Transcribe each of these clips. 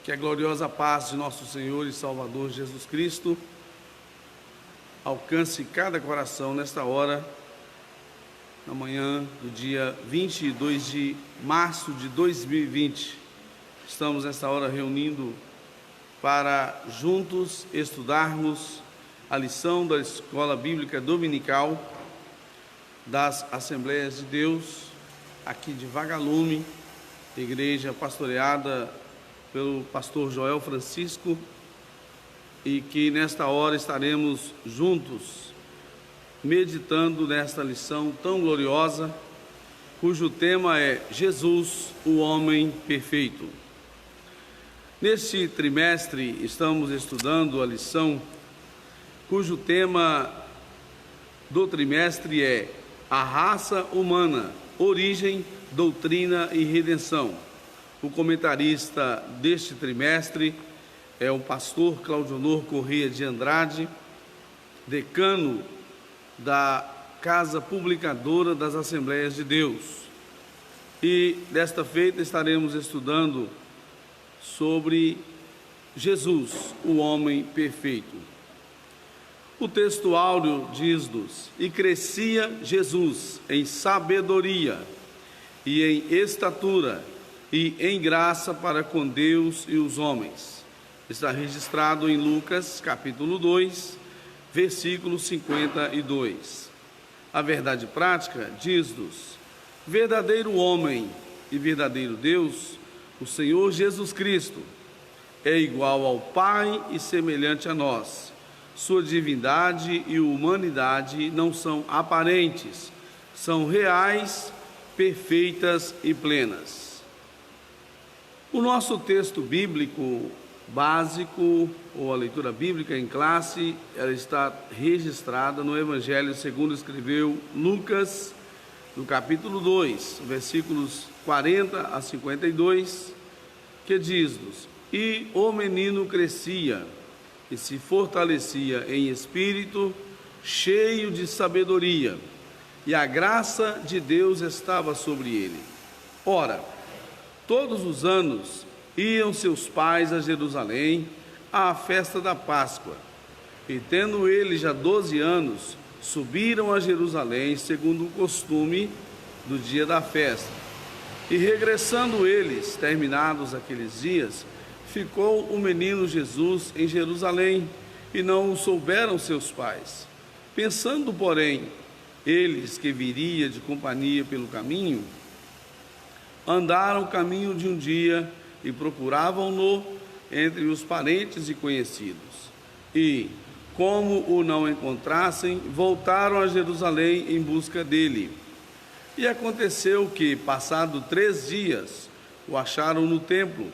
Que a gloriosa paz de nosso Senhor e Salvador Jesus Cristo alcance cada coração nesta hora, na manhã do dia 22 de março de 2020. Estamos nesta hora reunindo para juntos estudarmos a lição da Escola Bíblica Dominical das Assembleias de Deus, aqui de Vagalume, igreja pastoreada pelo pastor Joel Francisco, e que nesta hora estaremos juntos meditando nesta lição tão gloriosa, cujo tema é Jesus, o homem perfeito. Neste trimestre estamos estudando a lição cujo tema do trimestre é a raça humana, origem, doutrina e redenção. O comentarista deste trimestre é o pastor Claudionor Corrêa de Andrade, decano da Casa Publicadora das Assembleias de Deus. E desta feita estaremos estudando sobre Jesus, o homem perfeito. O texto áureo diz-nos: e crescia Jesus em sabedoria e em estatura e em graça para com Deus e os homens. Está registrado em Lucas, capítulo 2, versículo 52. A verdade prática diz-nos: verdadeiro homem e verdadeiro Deus, o Senhor Jesus Cristo, é igual ao Pai e semelhante a nós. Sua divindade e humanidade não são aparentes, são reais, perfeitas e plenas. O nosso texto bíblico básico, ou a leitura bíblica em classe, ela está registrada no Evangelho segundo escreveu Lucas, no capítulo 2, versículos 40 a 52, que diz-nos: e o menino crescia e se fortalecia em espírito, cheio de sabedoria, e a graça de Deus estava sobre ele. Ora, todos os anos iam seus pais a Jerusalém à festa da Páscoa, e tendo ele já 12 anos, subiram a Jerusalém segundo o costume do dia da festa. E regressando eles, terminados aqueles dias, ficou o menino Jesus em Jerusalém, e não o souberam seus pais. Pensando, porém, eles que viria de companhia pelo caminho, andaram o caminho de um dia e procuravam-no entre os parentes e conhecidos. E, como o não encontrassem, voltaram a Jerusalém em busca dele. E aconteceu que, passado 3 dias, o acharam no templo,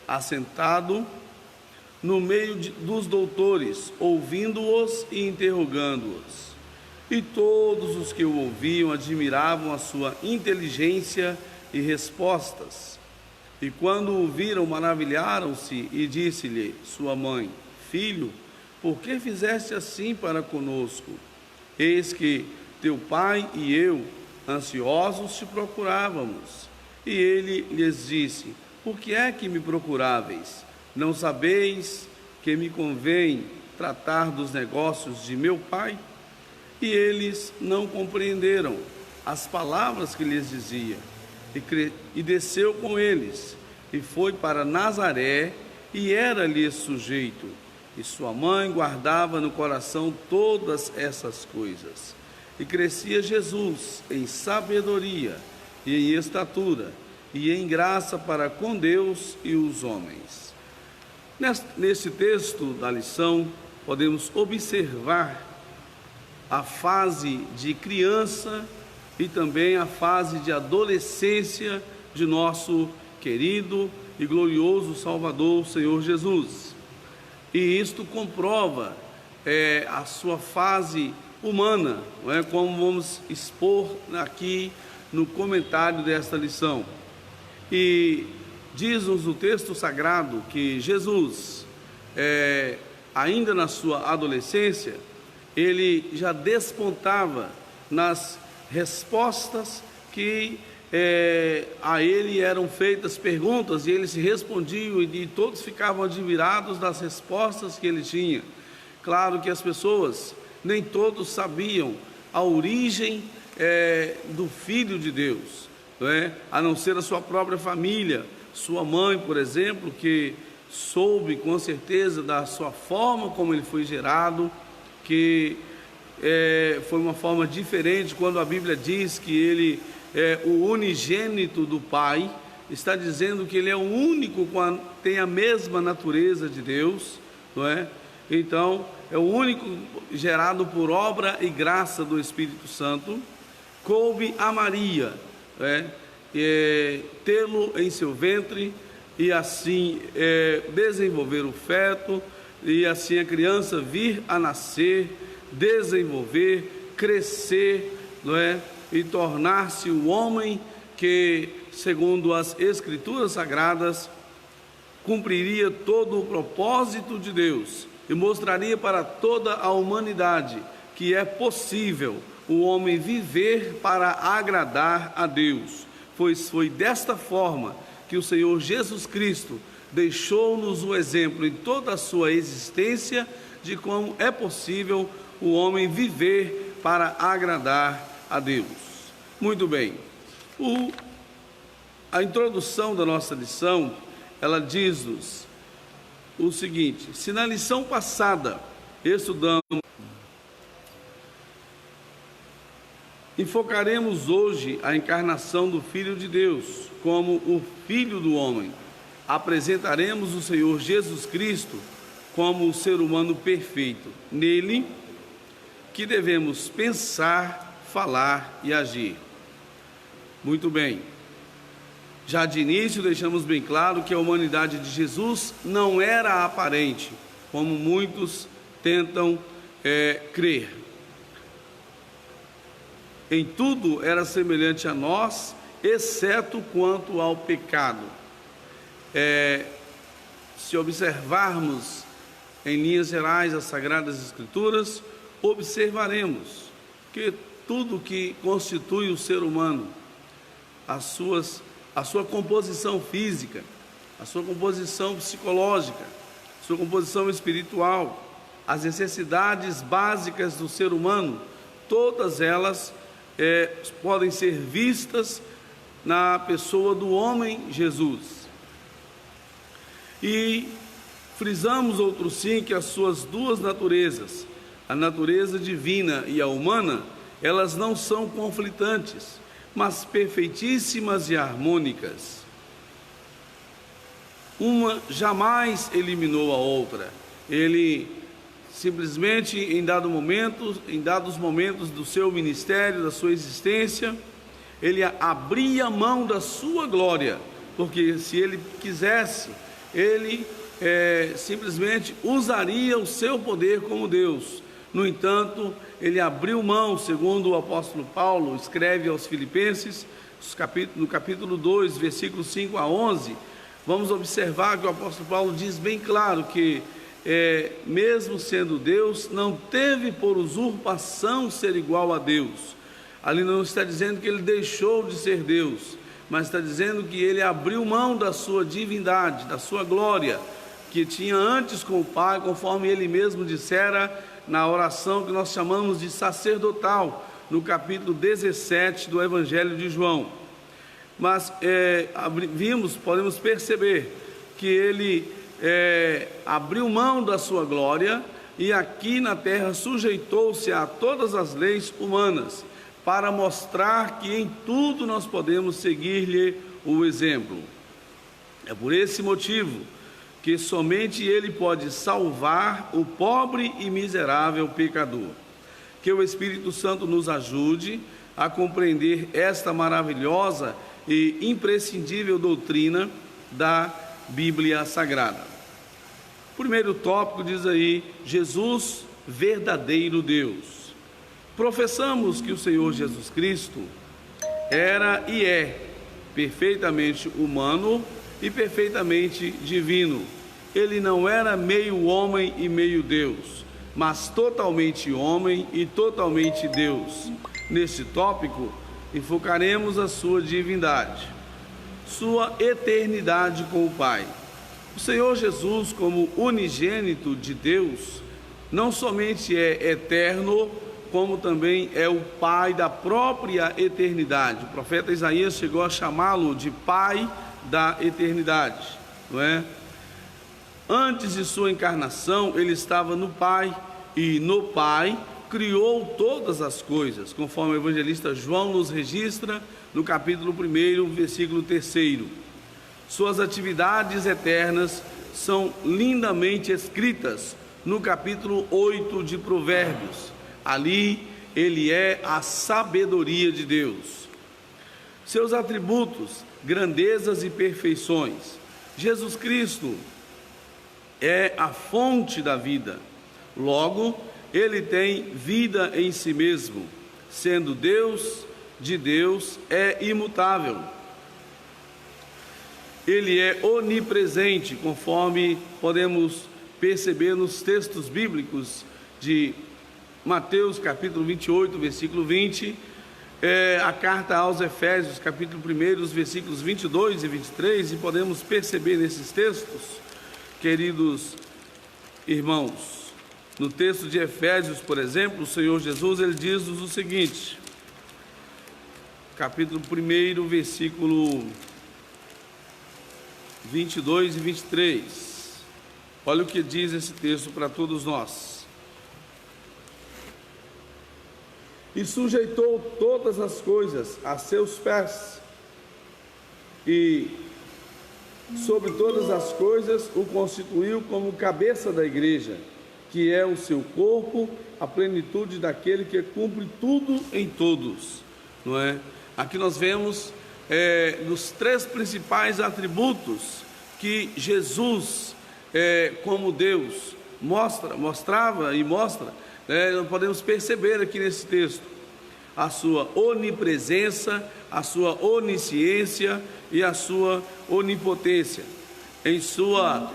assentado no meio dos doutores, ouvindo-os e interrogando-os. E todos os que o ouviam admiravam a sua inteligência e respostas. E quando o viram, maravilharam-se, e disse-lhe sua mãe: filho, por que fizeste assim para conosco? Eis que teu pai e eu, ansiosos, te procurávamos. E ele lhes disse: por que é que me procuráveis? Não sabeis que me convém tratar dos negócios de meu pai? E eles não compreenderam as palavras que lhes dizia. E desceu com eles, e foi para Nazaré, e era-lhe sujeito. E sua mãe guardava no coração todas essas coisas. E crescia Jesus em sabedoria, e em estatura, e em graça para com Deus e os homens. Neste texto da lição, podemos observar a fase de criança e também a fase de adolescência de nosso querido e glorioso Salvador, Senhor Jesus. E isto comprova a sua fase humana, não é? Como vamos expor aqui no comentário desta lição. E diz-nos o texto sagrado que Jesus, ainda na sua adolescência, ele já despontava nas respostas que a ele eram feitas perguntas e ele se respondia, e todos ficavam admirados das respostas que ele tinha. Claro que as pessoas, nem todos sabiam a origem do Filho de Deus, não é? A não ser a sua própria família, sua mãe, por exemplo, que soube com certeza da sua forma como ele foi gerado, que foi uma forma diferente. Quando a Bíblia diz que ele é o unigênito do Pai, está dizendo que ele é o único que tem a mesma natureza de Deus, não é? Então, é o único gerado por obra e graça do Espírito Santo. Coube a Maria, tê-lo em seu ventre e assim desenvolver o feto, e assim a criança vir a nascer, desenvolver, crescer, não é? E tornar-se o homem que, segundo as Escrituras Sagradas, cumpriria todo o propósito de Deus e mostraria para toda a humanidade que é possível o homem viver para agradar a Deus. Pois foi desta forma que o Senhor Jesus Cristo deixou-nos o exemplo em toda a sua existência de como é possível o homem viver para agradar a Deus. Muito bem. A introdução da nossa lição, ela diz-nos o seguinte: se na lição passada estudamos, enfocaremos hoje a encarnação do Filho de Deus como o Filho do homem. Apresentaremos o Senhor Jesus Cristo como o ser humano perfeito. Nele que devemos pensar, falar e agir. Muito bem. Já de início deixamos bem claro que a humanidade de Jesus não era aparente, como muitos tentam crer. Em tudo era semelhante a nós, exceto quanto ao pecado. Se observarmos em linhas gerais as Sagradas Escrituras, observaremos que tudo que constitui o ser humano, a sua composição física, a sua composição psicológica, a sua composição espiritual, as necessidades básicas do ser humano, todas elas podem ser vistas na pessoa do homem Jesus. E frisamos outro sim que as suas duas naturezas, a natureza divina e a humana, elas não são conflitantes, mas perfeitíssimas e harmônicas. Uma jamais eliminou a outra. Ele simplesmente em dados momentos do seu ministério, da sua existência, ele abria mão da sua glória, porque se ele quisesse, ele simplesmente usaria o seu poder como Deus. No entanto, ele abriu mão, segundo o apóstolo Paulo escreve aos Filipenses, no capítulo 2, versículos 5 a 11, vamos observar que o apóstolo Paulo diz bem claro que, mesmo sendo Deus, não teve por usurpação ser igual a Deus. Ali não está dizendo que ele deixou de ser Deus, mas está dizendo que ele abriu mão da sua divindade, da sua glória, que tinha antes com o Pai, conforme ele mesmo dissera na oração que nós chamamos de sacerdotal, no capítulo 17 do Evangelho de João. Mas podemos perceber que ele abriu mão da sua glória e aqui na terra sujeitou-se a todas as leis humanas, para mostrar que em tudo nós podemos seguir-lhe o exemplo. É por esse motivo que somente ele pode salvar o pobre e miserável pecador. Que o Espírito Santo nos ajude a compreender esta maravilhosa e imprescindível doutrina da Bíblia Sagrada. O primeiro tópico diz aí: Jesus, verdadeiro Deus. Professamos que o Senhor Jesus Cristo era e é perfeitamente humano e perfeitamente divino. Ele não era meio homem e meio Deus, mas totalmente homem e totalmente Deus. Neste tópico, enfocaremos a sua divindade, sua eternidade com o Pai. O Senhor Jesus, como unigênito de Deus, não somente é eterno, como também é o Pai da própria eternidade. O profeta Isaías chegou a chamá-lo de Pai da eternidade, não é? Antes de sua encarnação, ele estava no Pai, e no Pai criou todas as coisas, conforme o evangelista João nos registra no capítulo 1, versículo 3. Suas atividades eternas são lindamente escritas no capítulo 8 de Provérbios. Ali ele é a sabedoria de Deus. Seus atributos, grandezas e perfeições. Jesus Cristo é a fonte da vida. Logo, ele tem vida em si mesmo. Sendo Deus de Deus, é imutável. Ele é onipresente, conforme podemos perceber nos textos bíblicos de Mateus capítulo 28, versículo 20, a carta aos Efésios capítulo 1, os versículos 22 e 23, e podemos perceber nesses textos, queridos irmãos, no texto de Efésios, por exemplo, o Senhor Jesus, ele diz-nos o seguinte, capítulo 1, versículo 22 e 23, olha o que diz esse texto para todos nós. E sujeitou todas as coisas a seus pés, e sobre todas as coisas o constituiu como cabeça da igreja, que é o seu corpo, a plenitude daquele que cumpre tudo em todos, não é? Aqui nós vemos dos três principais atributos que Jesus, como Deus, mostrava e mostra, nós podemos perceber aqui nesse texto a sua onipresença, a sua onisciência e a sua onipotência. Em sua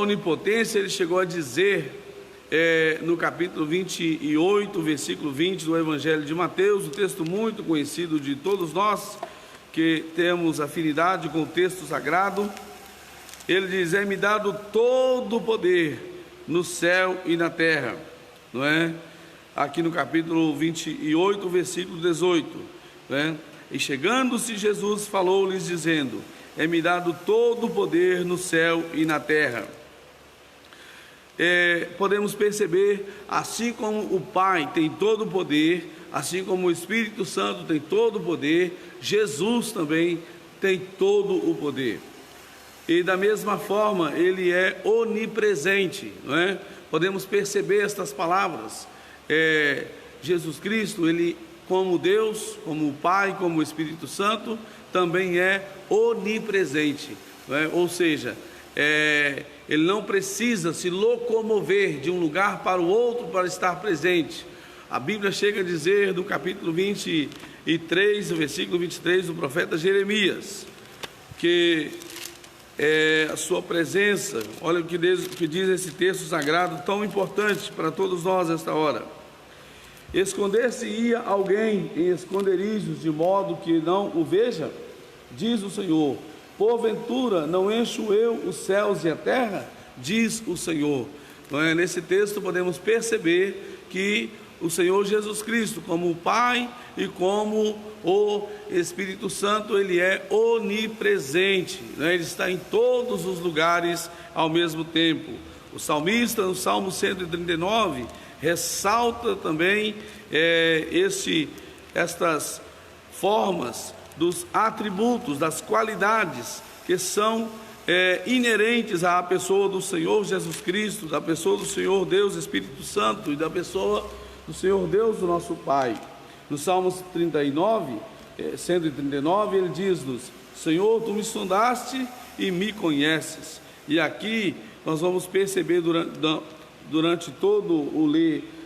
onipotência, ele chegou a dizer no capítulo 28, versículo 20 do Evangelho de Mateus, um texto muito conhecido de todos nós que temos afinidade com o texto sagrado. Ele diz: é-me dado todo o poder no céu e na terra, não é? Aqui no capítulo 28, versículo 18, né? E chegando-se Jesus, falou-lhes dizendo: é-me dado todo o poder no céu e na terra. Podemos perceber, assim como o Pai tem todo o poder, assim como o Espírito Santo tem todo o poder, Jesus também tem todo o poder. E da mesma forma, ele é onipresente, não é? Podemos perceber estas palavras. Jesus Cristo, ele como Deus, como o Pai, como o Espírito Santo, também é onipresente, não é? Ou seja, ele não precisa se locomover de um lugar para o outro para estar presente. A Bíblia chega a dizer no capítulo 23, versículo 23 do profeta Jeremias, que a sua presença, olha o que diz esse texto sagrado tão importante para todos nós nesta hora. Esconder-se-ia alguém em esconderijos de modo que não o veja, diz o Senhor. Porventura não encho eu os céus e a terra, diz o Senhor. Nesse texto podemos perceber que o Senhor Jesus Cristo, como o Pai e como o Espírito Santo, ele é onipresente, ele está em todos os lugares ao mesmo tempo. O salmista, no Salmo 139, ressalta também estas formas dos atributos, das qualidades que são inerentes à pessoa do Senhor Jesus Cristo, da pessoa do Senhor Deus Espírito Santo e da pessoa do Senhor Deus, o nosso Pai. No Salmo 139, ele diz-nos: Senhor, tu me sondaste e me conheces. E aqui nós vamos perceber durante todo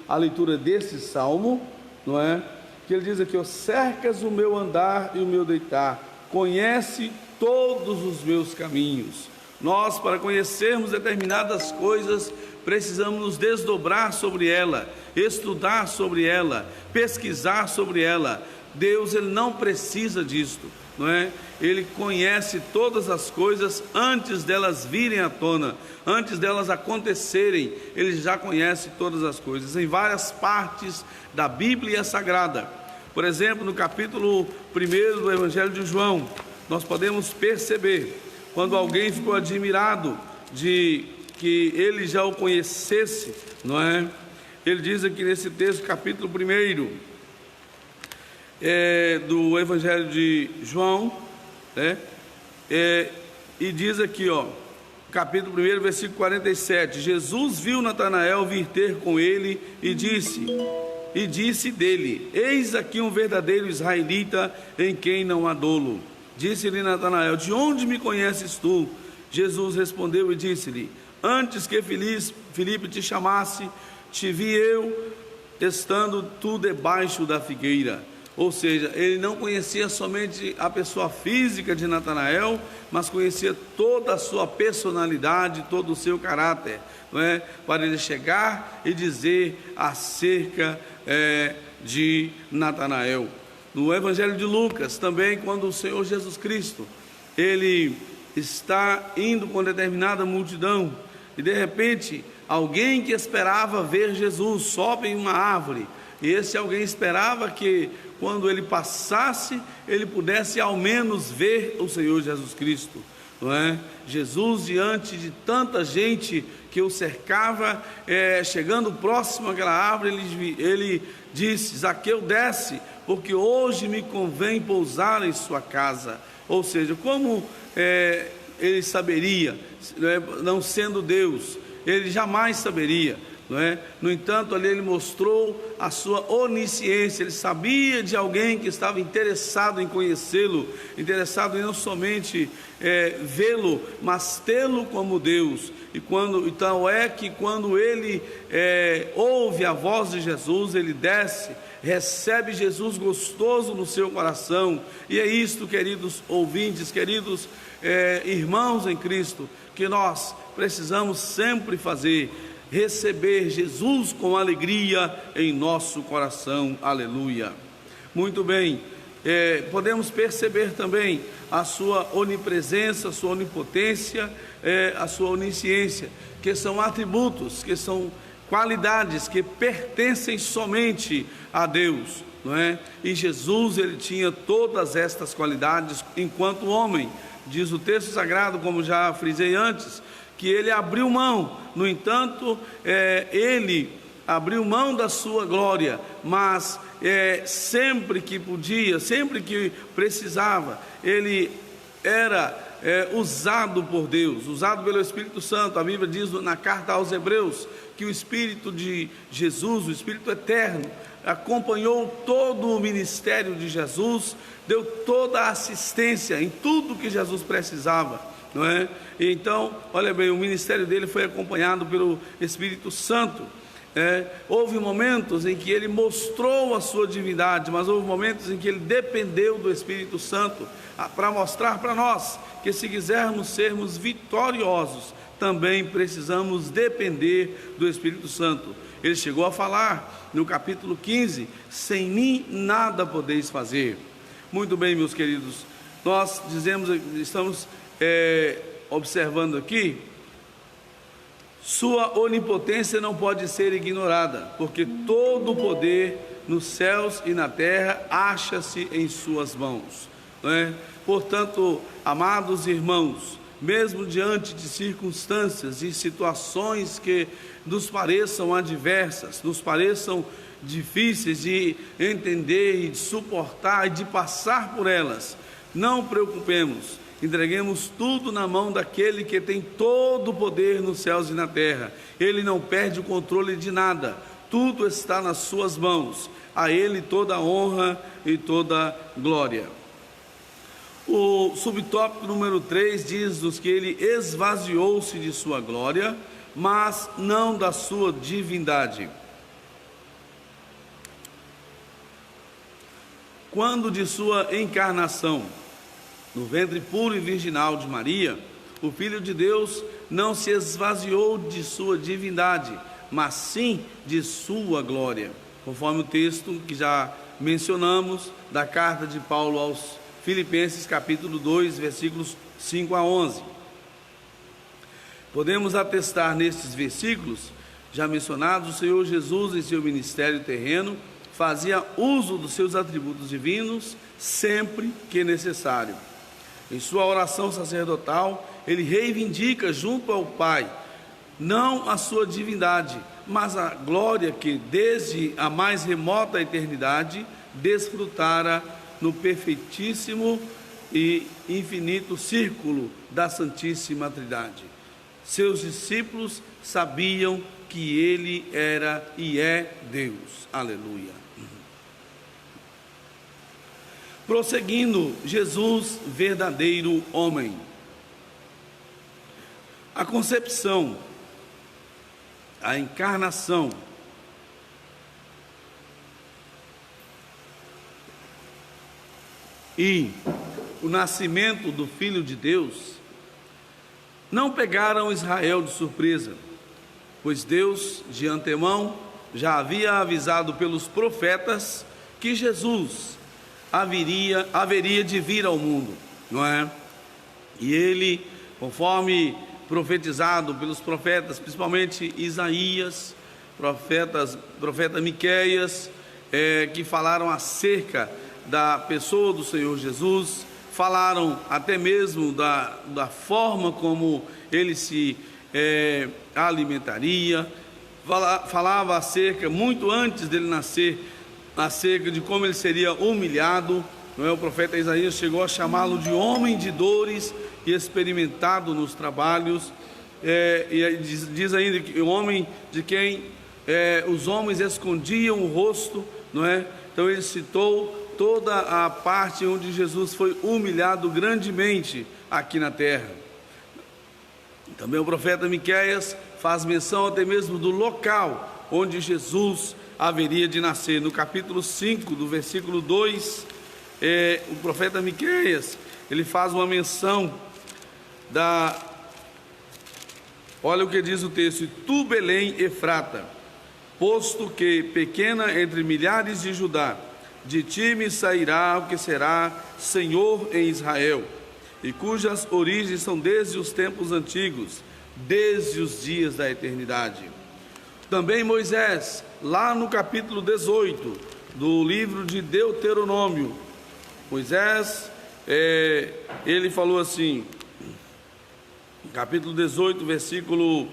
a leitura desse salmo, não é? Que ele diz aqui: ó, cercas o meu andar e o meu deitar, conhece todos os meus caminhos. Nós, para conhecermos determinadas coisas, precisamos nos desdobrar sobre ela, estudar sobre ela, pesquisar sobre ela, Deus, ele não precisa disto, não é? Ele conhece todas as coisas antes delas virem à tona, antes delas acontecerem. Ele já conhece todas as coisas. Em várias partes da Bíblia Sagrada, por exemplo, no capítulo 1 do Evangelho de João, nós podemos perceber, quando alguém ficou admirado de que ele já o conhecesse, não é? Ele diz aqui nesse texto, capítulo 1 do Evangelho de João, né? E diz aqui, ó, capítulo 1, versículo 47: Jesus viu Natanael vir ter com ele e disse dele: eis aqui um verdadeiro israelita, em quem não há dolo. Disse-lhe Natanael: de onde me conheces tu? Jesus respondeu e disse-lhe: antes que Filipe te chamasse, te vi eu, estando tu debaixo da figueira. Ou seja, ele não conhecia somente a pessoa física de Natanael, mas conhecia toda a sua personalidade, todo o seu caráter, não é? Para ele chegar e dizer acerca de Natanael. No Evangelho de Lucas, também, quando o Senhor Jesus Cristo, ele está indo com determinada multidão, e de repente, alguém que esperava ver Jesus sobe em uma árvore, e esse alguém esperava que, quando ele passasse, ele pudesse ao menos ver o Senhor Jesus Cristo, não é? Jesus, diante de tanta gente que o cercava, chegando próximo àquela árvore, ele disse: Zaqueu, desce, porque hoje me convém pousar em sua casa. Ou seja, como ele saberia, não sendo Deus, ele jamais saberia, não é? No entanto, ali ele mostrou a sua onisciência. Ele sabia de alguém que estava interessado em conhecê-lo, interessado em não somente vê-lo, mas tê-lo como Deus. E então quando ele ouve a voz de Jesus, ele desce, recebe Jesus gostoso no seu coração. E é isto, queridos ouvintes, queridos irmãos em Cristo, que nós precisamos sempre fazer: receber Jesus com alegria em nosso coração. Aleluia. Muito bem, podemos perceber também a sua onipresença, a sua onipotência, a sua onisciência, que são atributos, que são qualidades que pertencem somente a Deus, não é? E Jesus, ele tinha todas estas qualidades enquanto homem. Diz o texto sagrado, como já frisei antes, que ele abriu mão. No entanto, ele abriu mão da sua glória, mas sempre que podia, sempre que precisava, ele era usado por Deus, usado pelo Espírito Santo. A Bíblia diz na carta aos Hebreus que o Espírito de Jesus, o Espírito eterno, acompanhou todo o ministério de Jesus, deu toda a assistência em tudo que Jesus precisava, não é? Então, olha bem, o ministério dele foi acompanhado pelo Espírito Santo. Houve momentos em que ele mostrou a sua divindade, mas houve momentos em que ele dependeu do Espírito Santo para mostrar para nós que, se quisermos sermos vitoriosos, também precisamos depender do Espírito Santo. Ele chegou a falar no capítulo 15: sem mim nada podeis fazer. Muito bem, meus queridos, nós estamos observando aqui, sua onipotência não pode ser ignorada, porque todo o poder nos céus e na terra acha-se em suas mãos, não é? Portanto, amados irmãos, mesmo diante de circunstâncias e situações que nos pareçam adversas, nos pareçam difíceis de entender e de suportar e de passar por elas, não preocupemos, entreguemos tudo na mão daquele que tem todo o poder nos céus e na terra. Ele não perde o controle de nada, tudo está nas suas mãos. A ele toda a honra e toda a glória. O subtópico número 3 diz-nos que ele esvaziou-se de sua glória, mas não da sua divindade. Quando de sua encarnação no ventre puro e virginal de Maria, o Filho de Deus não se esvaziou de sua divindade, mas sim de sua glória, conforme o texto que já mencionamos da carta de Paulo aos Filipenses, capítulo 2, versículos 5 a 11. Podemos atestar nestes versículos já mencionados, o Senhor Jesus, em seu ministério terreno, fazia uso dos seus atributos divinos sempre que necessário. Em sua oração sacerdotal, ele reivindica junto ao Pai, não a sua divindade, mas a glória que desde a mais remota eternidade desfrutara no perfeitíssimo e infinito círculo da Santíssima Trindade. Seus discípulos sabiam que ele era e é Deus. Aleluia. Prosseguindo, Jesus, verdadeiro homem. A concepção, a encarnação, e o nascimento do Filho de Deus não pegaram Israel de surpresa, pois Deus, de antemão, já havia avisado pelos profetas que Jesus haveria de vir ao mundo, não é? E ele, conforme profetizado pelos profetas, principalmente Isaías, profeta Miqueias, que falaram acerca da pessoa do Senhor Jesus, falaram até mesmo da forma como ele se alimentaria, falava acerca, muito antes dele nascer, acerca de como ele seria humilhado, não é? O profeta Isaías chegou a chamá-lo de homem de dores e experimentado nos trabalhos, e diz ainda que o homem de quem os homens escondiam o rosto, não é? Então ele citou toda a parte onde Jesus foi humilhado grandemente aqui na terra. Também o profeta Miqueias faz menção até mesmo do local onde Jesus haveria de nascer. No capítulo 5, do versículo 2, o profeta Miqueias, ele faz uma menção olha o que diz o texto: Tu, Belém, Efrata, posto que pequena entre milhares de Judá, de ti me sairá o que será Senhor em Israel, e cujas origens são desde os tempos antigos, desde os dias da eternidade. Também Moisés, lá no capítulo 18 do livro de Deuteronômio, Moisés, ele falou assim, capítulo 18, versículo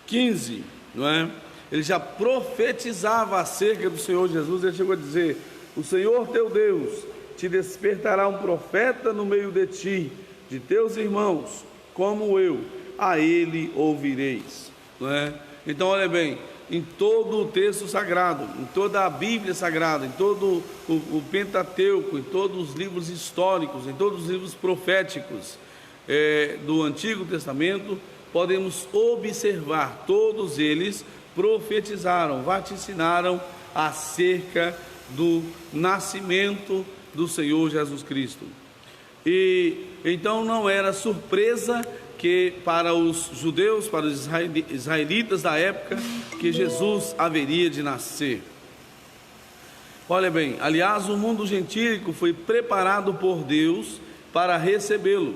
15, não é? Ele já profetizava acerca do Senhor Jesus. Ele chegou a dizer: o Senhor teu Deus te despertará um profeta no meio de ti, de teus irmãos, como eu, a ele ouvireis, não é? Então, olha bem, em todo o texto sagrado, em toda a Bíblia sagrada, em todo o Pentateuco, em todos os livros históricos, em todos os livros proféticos do Antigo Testamento, podemos observar, todos eles profetizaram, vaticinaram acerca do nascimento do Senhor Jesus Cristo. E então não era surpresa que para os judeus, para os israelitas da época, que Jesus haveria de nascer. Olha bem, aliás, o mundo gentílico foi preparado por Deus para recebê-lo.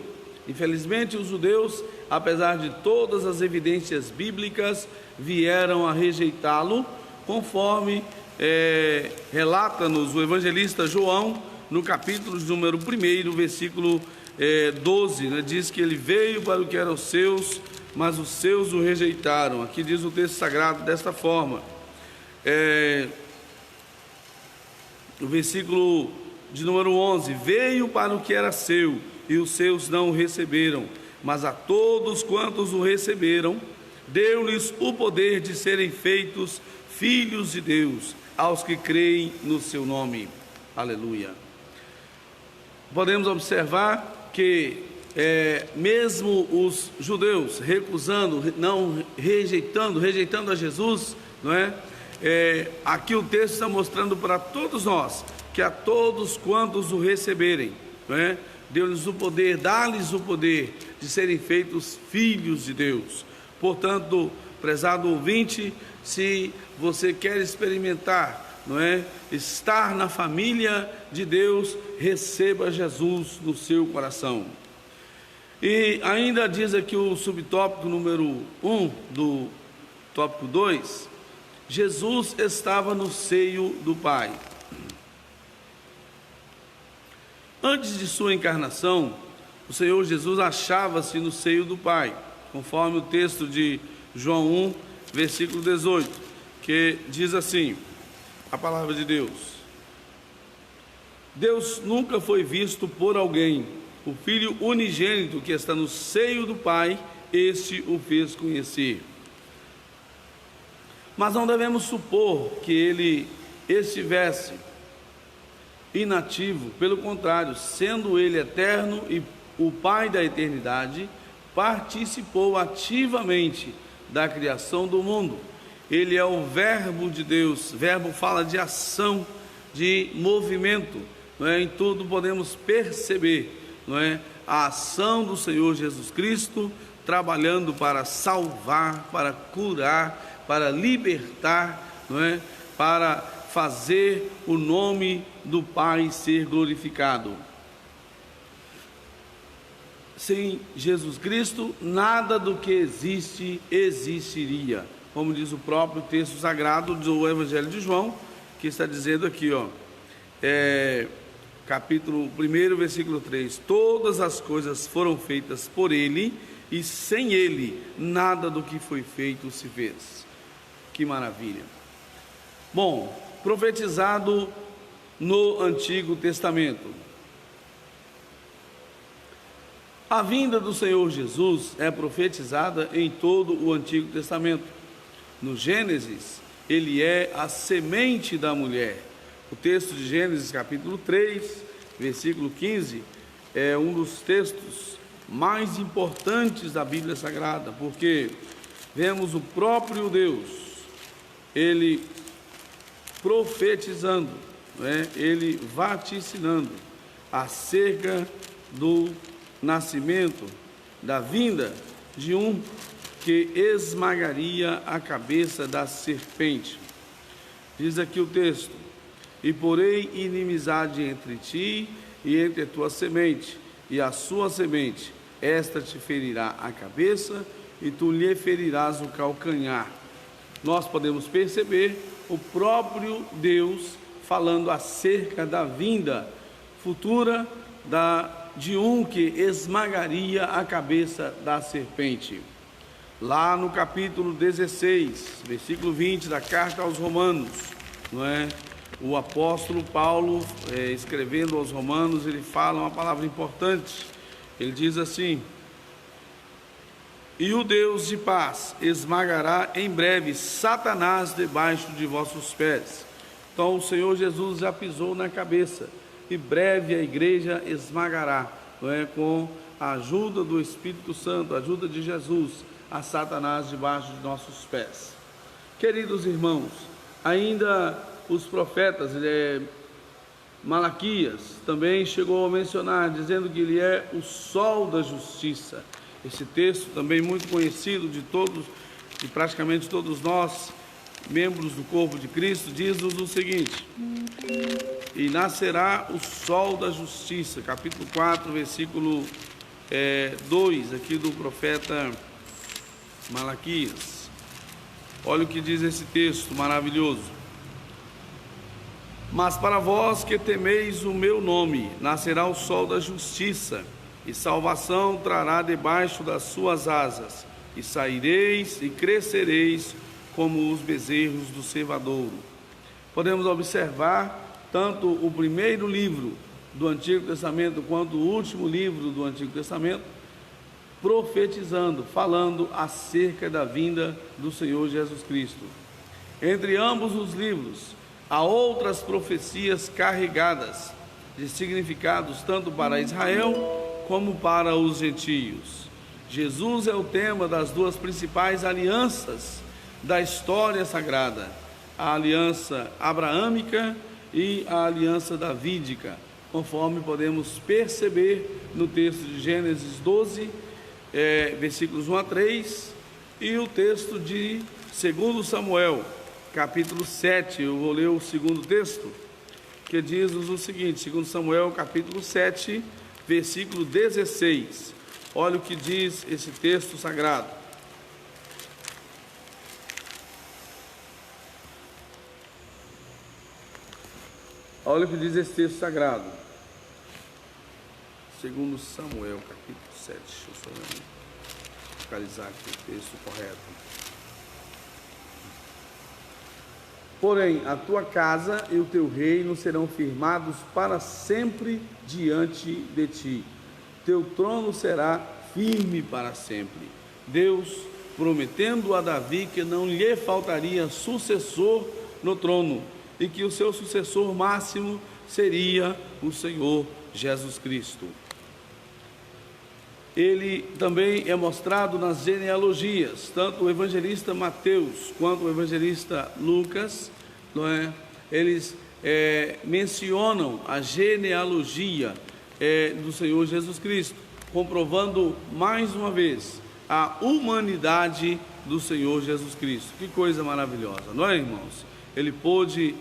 Infelizmente, os judeus, apesar de todas as evidências bíblicas, vieram a rejeitá-lo, conforme relata-nos o evangelista João, no capítulo de número 1, versículo 12, né? Diz que ele veio para o que eram seus, mas os seus o rejeitaram. Aqui diz o texto sagrado desta forma, o versículo de número 11: veio para o que era seu, e os seus não o receberam, mas a todos quantos o receberam, deu-lhes o poder de serem feitos filhos de Deus, aos que creem no seu nome. Aleluia. Podemos observar que mesmo os judeus recusando, rejeitando a Jesus, não é? Aqui o texto está mostrando para todos nós que a todos quantos o receberem, não é? Deu-lhes o poder, dá-lhes o poder de serem feitos filhos de Deus. Portanto, Prezado ouvinte, se você quer experimentar, não é, estar na família de Deus, receba Jesus no seu coração. E ainda diz aqui o subtópico número 1 do tópico 2, Jesus estava no seio do Pai. Antes de sua encarnação, o Senhor Jesus achava-se no seio do Pai, conforme o texto de João 1, versículo 18, que diz assim, a palavra de Deus: Deus nunca foi visto por alguém, o Filho unigênito que está no seio do Pai, este o fez conhecer. Mas não devemos supor que ele estivesse inativo, pelo contrário, sendo ele eterno e o Pai da eternidade, participou ativamente da criação do mundo. Ele é o Verbo de Deus. Verbo fala de ação, de movimento, não é? Em tudo podemos perceber, não é, a ação do Senhor Jesus Cristo, trabalhando para salvar, para curar, para libertar, não é, para fazer o nome do Pai ser glorificado. Sem Jesus Cristo, nada do que existe existiria, como diz o próprio texto sagrado do Evangelho de João, que está dizendo aqui, capítulo 1, versículo 3, todas as coisas foram feitas por Ele, e sem Ele, nada do que foi feito se fez. Que maravilha! Bom, profetizado no Antigo Testamento. A vinda do Senhor Jesus é profetizada em todo o Antigo Testamento. No Gênesis, ele é a semente da mulher. O texto de Gênesis capítulo 3, versículo 15, é um dos textos mais importantes da Bíblia Sagrada, porque vemos o próprio Deus, ele profetizando, ele vaticinando acerca do nascimento, da vinda de um que esmagaria a cabeça da serpente. Diz aqui o texto: e porei inimizade entre ti e entre a tua semente, e a sua semente, esta te ferirá a cabeça, e tu lhe ferirás o calcanhar. Nós podemos perceber o próprio Deus falando acerca da vinda futura de um que esmagaria a cabeça da serpente. Lá no capítulo 16, versículo 20 da carta aos Romanos, não é? O apóstolo Paulo, escrevendo aos Romanos, ele fala uma palavra importante. Ele diz assim: e o Deus de paz esmagará em breve Satanás debaixo de vossos pés. Então o Senhor Jesus já pisou na cabeça, e breve a igreja esmagará, não é, com a ajuda do Espírito Santo, a ajuda de Jesus, a Satanás debaixo de nossos pés. Queridos irmãos, ainda os profetas, Malaquias também chegou a mencionar, dizendo que ele é o sol da justiça. Esse texto também muito conhecido de todos, de praticamente todos nós, membros do corpo de Cristo, diz-nos o seguinte: e nascerá o sol da justiça, capítulo 4, versículo 2, aqui do profeta Malaquias. Olha o que diz esse texto maravilhoso: mas para vós que temeis o meu nome, nascerá o sol da justiça, e salvação trará debaixo das suas asas, e saireis e crescereis como os bezerros do cevadouro. Podemos observar tanto o primeiro livro do Antigo Testamento quanto o último livro do Antigo Testamento profetizando, falando acerca da vinda do Senhor Jesus Cristo. Entre ambos os livros há outras profecias carregadas de significados tanto para Israel como para os gentios. Jesus é o tema das duas principais alianças da história sagrada: a aliança abraâmica e a aliança davídica, conforme podemos perceber no texto de Gênesis 12, versículos 1 a 3, E o texto de 2 Samuel, capítulo 7, eu vou ler o segundo texto, que diz-nos o seguinte, 2 Samuel, capítulo 7, versículo 16. Olha o que diz esse texto sagrado. Olha o que diz esse texto sagrado. 2 Samuel, capítulo 7. Deixa eu só localizar aqui o texto correto. Porém, a tua casa e o teu reino serão firmados para sempre diante de ti. Teu trono será firme para sempre. Deus prometendo a Davi que não lhe faltaria sucessor no trono, e que o seu sucessor máximo seria o Senhor Jesus Cristo. Ele também é mostrado nas genealogias, tanto o evangelista Mateus quanto o evangelista Lucas, eles mencionam a genealogia do Senhor Jesus Cristo, comprovando mais uma vez a humanidade do Senhor Jesus Cristo. Que coisa maravilhosa, não é, irmãos? Ele pôde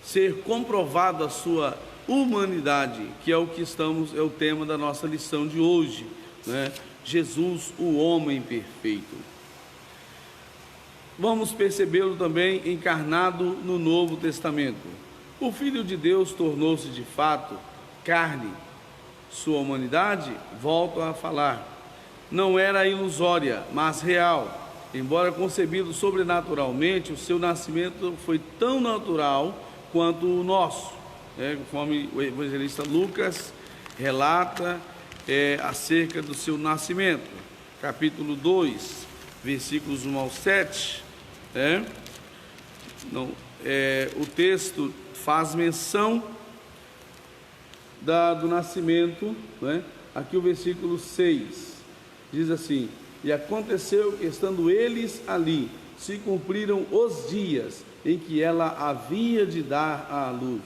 ser comprovado a sua humanidade, que é o que é o tema da nossa lição de hoje, né? Jesus, o homem perfeito. Vamos percebê-lo também encarnado no Novo Testamento. O Filho de Deus tornou-se de fato carne. Sua humanidade, volto a falar, não era ilusória, mas real. Embora concebido sobrenaturalmente, o seu nascimento foi tão natural quanto o nosso, conforme o evangelista Lucas relata acerca do seu nascimento, capítulo 2, versículos 1 ao 7, o texto faz menção do nascimento, aqui o versículo 6, diz assim: e aconteceu que, estando eles ali, se cumpriram os dias em que ela havia de dar à luz.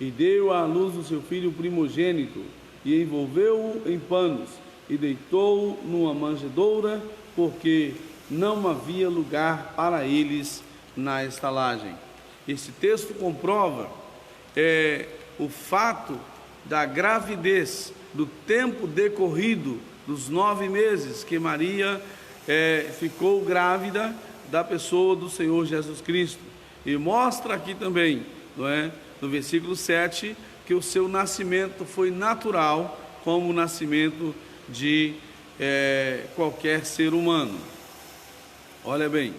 E deu à luz o seu filho primogênito, e envolveu-o em panos, e deitou-o numa manjedoura, porque não havia lugar para eles na estalagem. Esse texto comprova o fato da gravidez, do tempo decorrido, dos 9 meses que Maria ficou grávida da pessoa do Senhor Jesus Cristo. E mostra aqui também, no versículo 7, que o seu nascimento foi natural, como o nascimento de qualquer ser humano. Olha bem,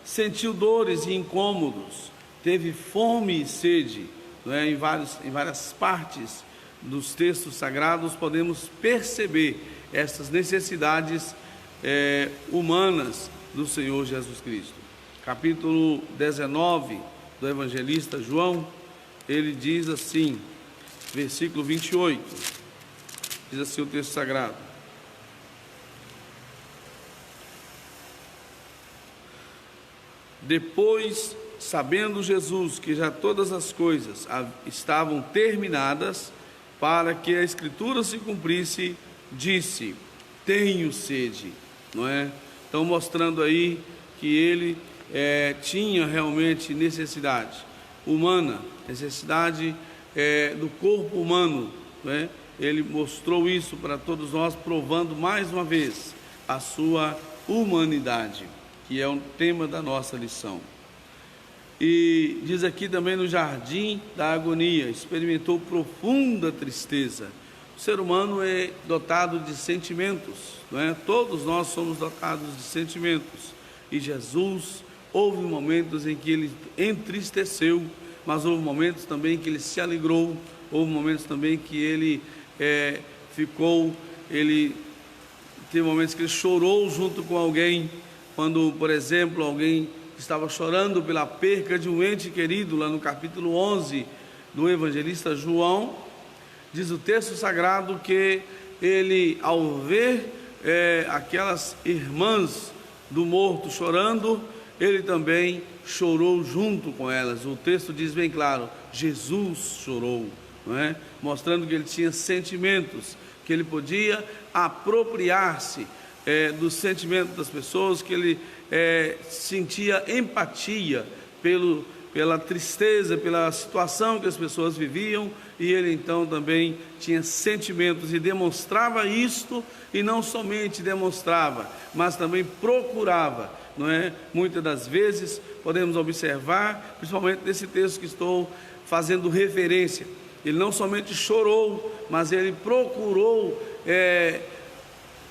sentiu dores e incômodos, teve fome e sede, em várias partes dos textos sagrados podemos perceber essas necessidades humanas do Senhor Jesus Cristo. Capítulo 19 do evangelista João, ele diz assim, versículo 28, diz assim o texto sagrado: depois, sabendo Jesus que já todas as coisas estavam terminadas, para que a Escritura se cumprisse, disse: tenho sede, Então, mostrando aí que ele tinha realmente necessidade humana, necessidade do corpo humano, Ele mostrou isso para todos nós, provando mais uma vez a sua humanidade, que é o tema da nossa lição. E diz aqui também: no jardim da agonia, experimentou profunda tristeza. O ser humano é dotado de sentimentos, Todos nós somos dotados de sentimentos. E Jesus, houve momentos em que ele entristeceu, mas houve momentos também que ele se alegrou, houve momentos também que ele teve momentos que ele chorou junto com alguém, quando, por exemplo, alguém estava chorando pela perca de um ente querido, lá no capítulo 11 do evangelista João, diz o texto sagrado que ele, ao ver aquelas irmãs do morto chorando, ele também chorou junto com elas. O texto diz bem claro: Jesus chorou, mostrando que ele tinha sentimentos, que ele podia apropriar-se, do sentimento das pessoas, que ele sentia empatia pela tristeza, pela situação que as pessoas viviam, e ele então também tinha sentimentos e demonstrava isto, e não somente demonstrava, mas também procurava, não é? Muitas das vezes podemos observar, principalmente nesse texto que estou fazendo referência, ele não somente chorou, mas ele procurou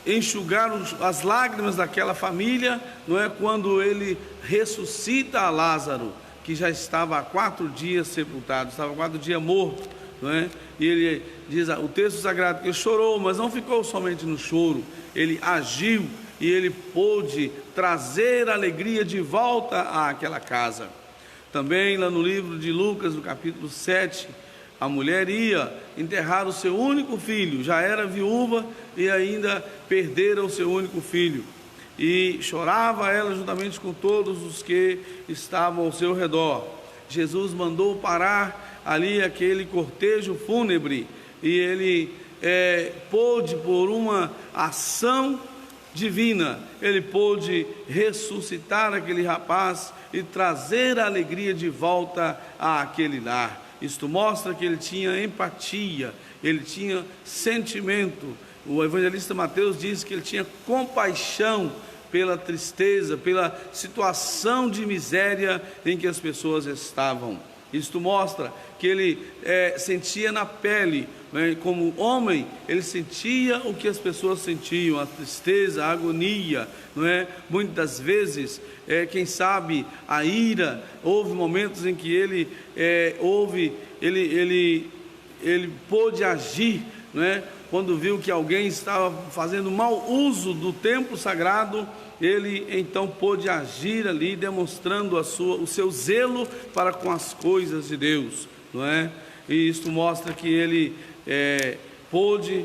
enxugar as lágrimas daquela família, não é? Quando ele ressuscita a Lázaro, que já estava há 4 dias sepultado, estava 4 dias morto, não é? E ele diz, o texto sagrado, que ele chorou, mas não ficou somente no choro, ele agiu e ele pôde trazer alegria de volta àquela casa. Também lá no livro de Lucas, no capítulo 7, a mulher ia enterrar o seu único filho, já era viúva e ainda perdera o seu único filho. E chorava ela juntamente com todos os que estavam ao seu redor. Jesus mandou parar ali aquele cortejo fúnebre e ele pôde, por uma ação divina, ele pôde ressuscitar aquele rapaz e trazer a alegria de volta àquele lar. Isto mostra que ele tinha empatia, ele tinha sentimento. O evangelista Mateus diz que ele tinha compaixão pela tristeza, pela situação de miséria em que as pessoas estavam. Isto mostra que ele sentia na pele, né? Como homem, ele sentia o que as pessoas sentiam, a tristeza, a agonia, não é? Muitas vezes, quem sabe, a ira. Houve momentos em que ele pôde agir, não é? Quando viu que alguém estava fazendo mau uso do templo sagrado, ele então pôde agir ali, demonstrando o seu zelo para com as coisas de Deus, não é? E isso mostra que ele pôde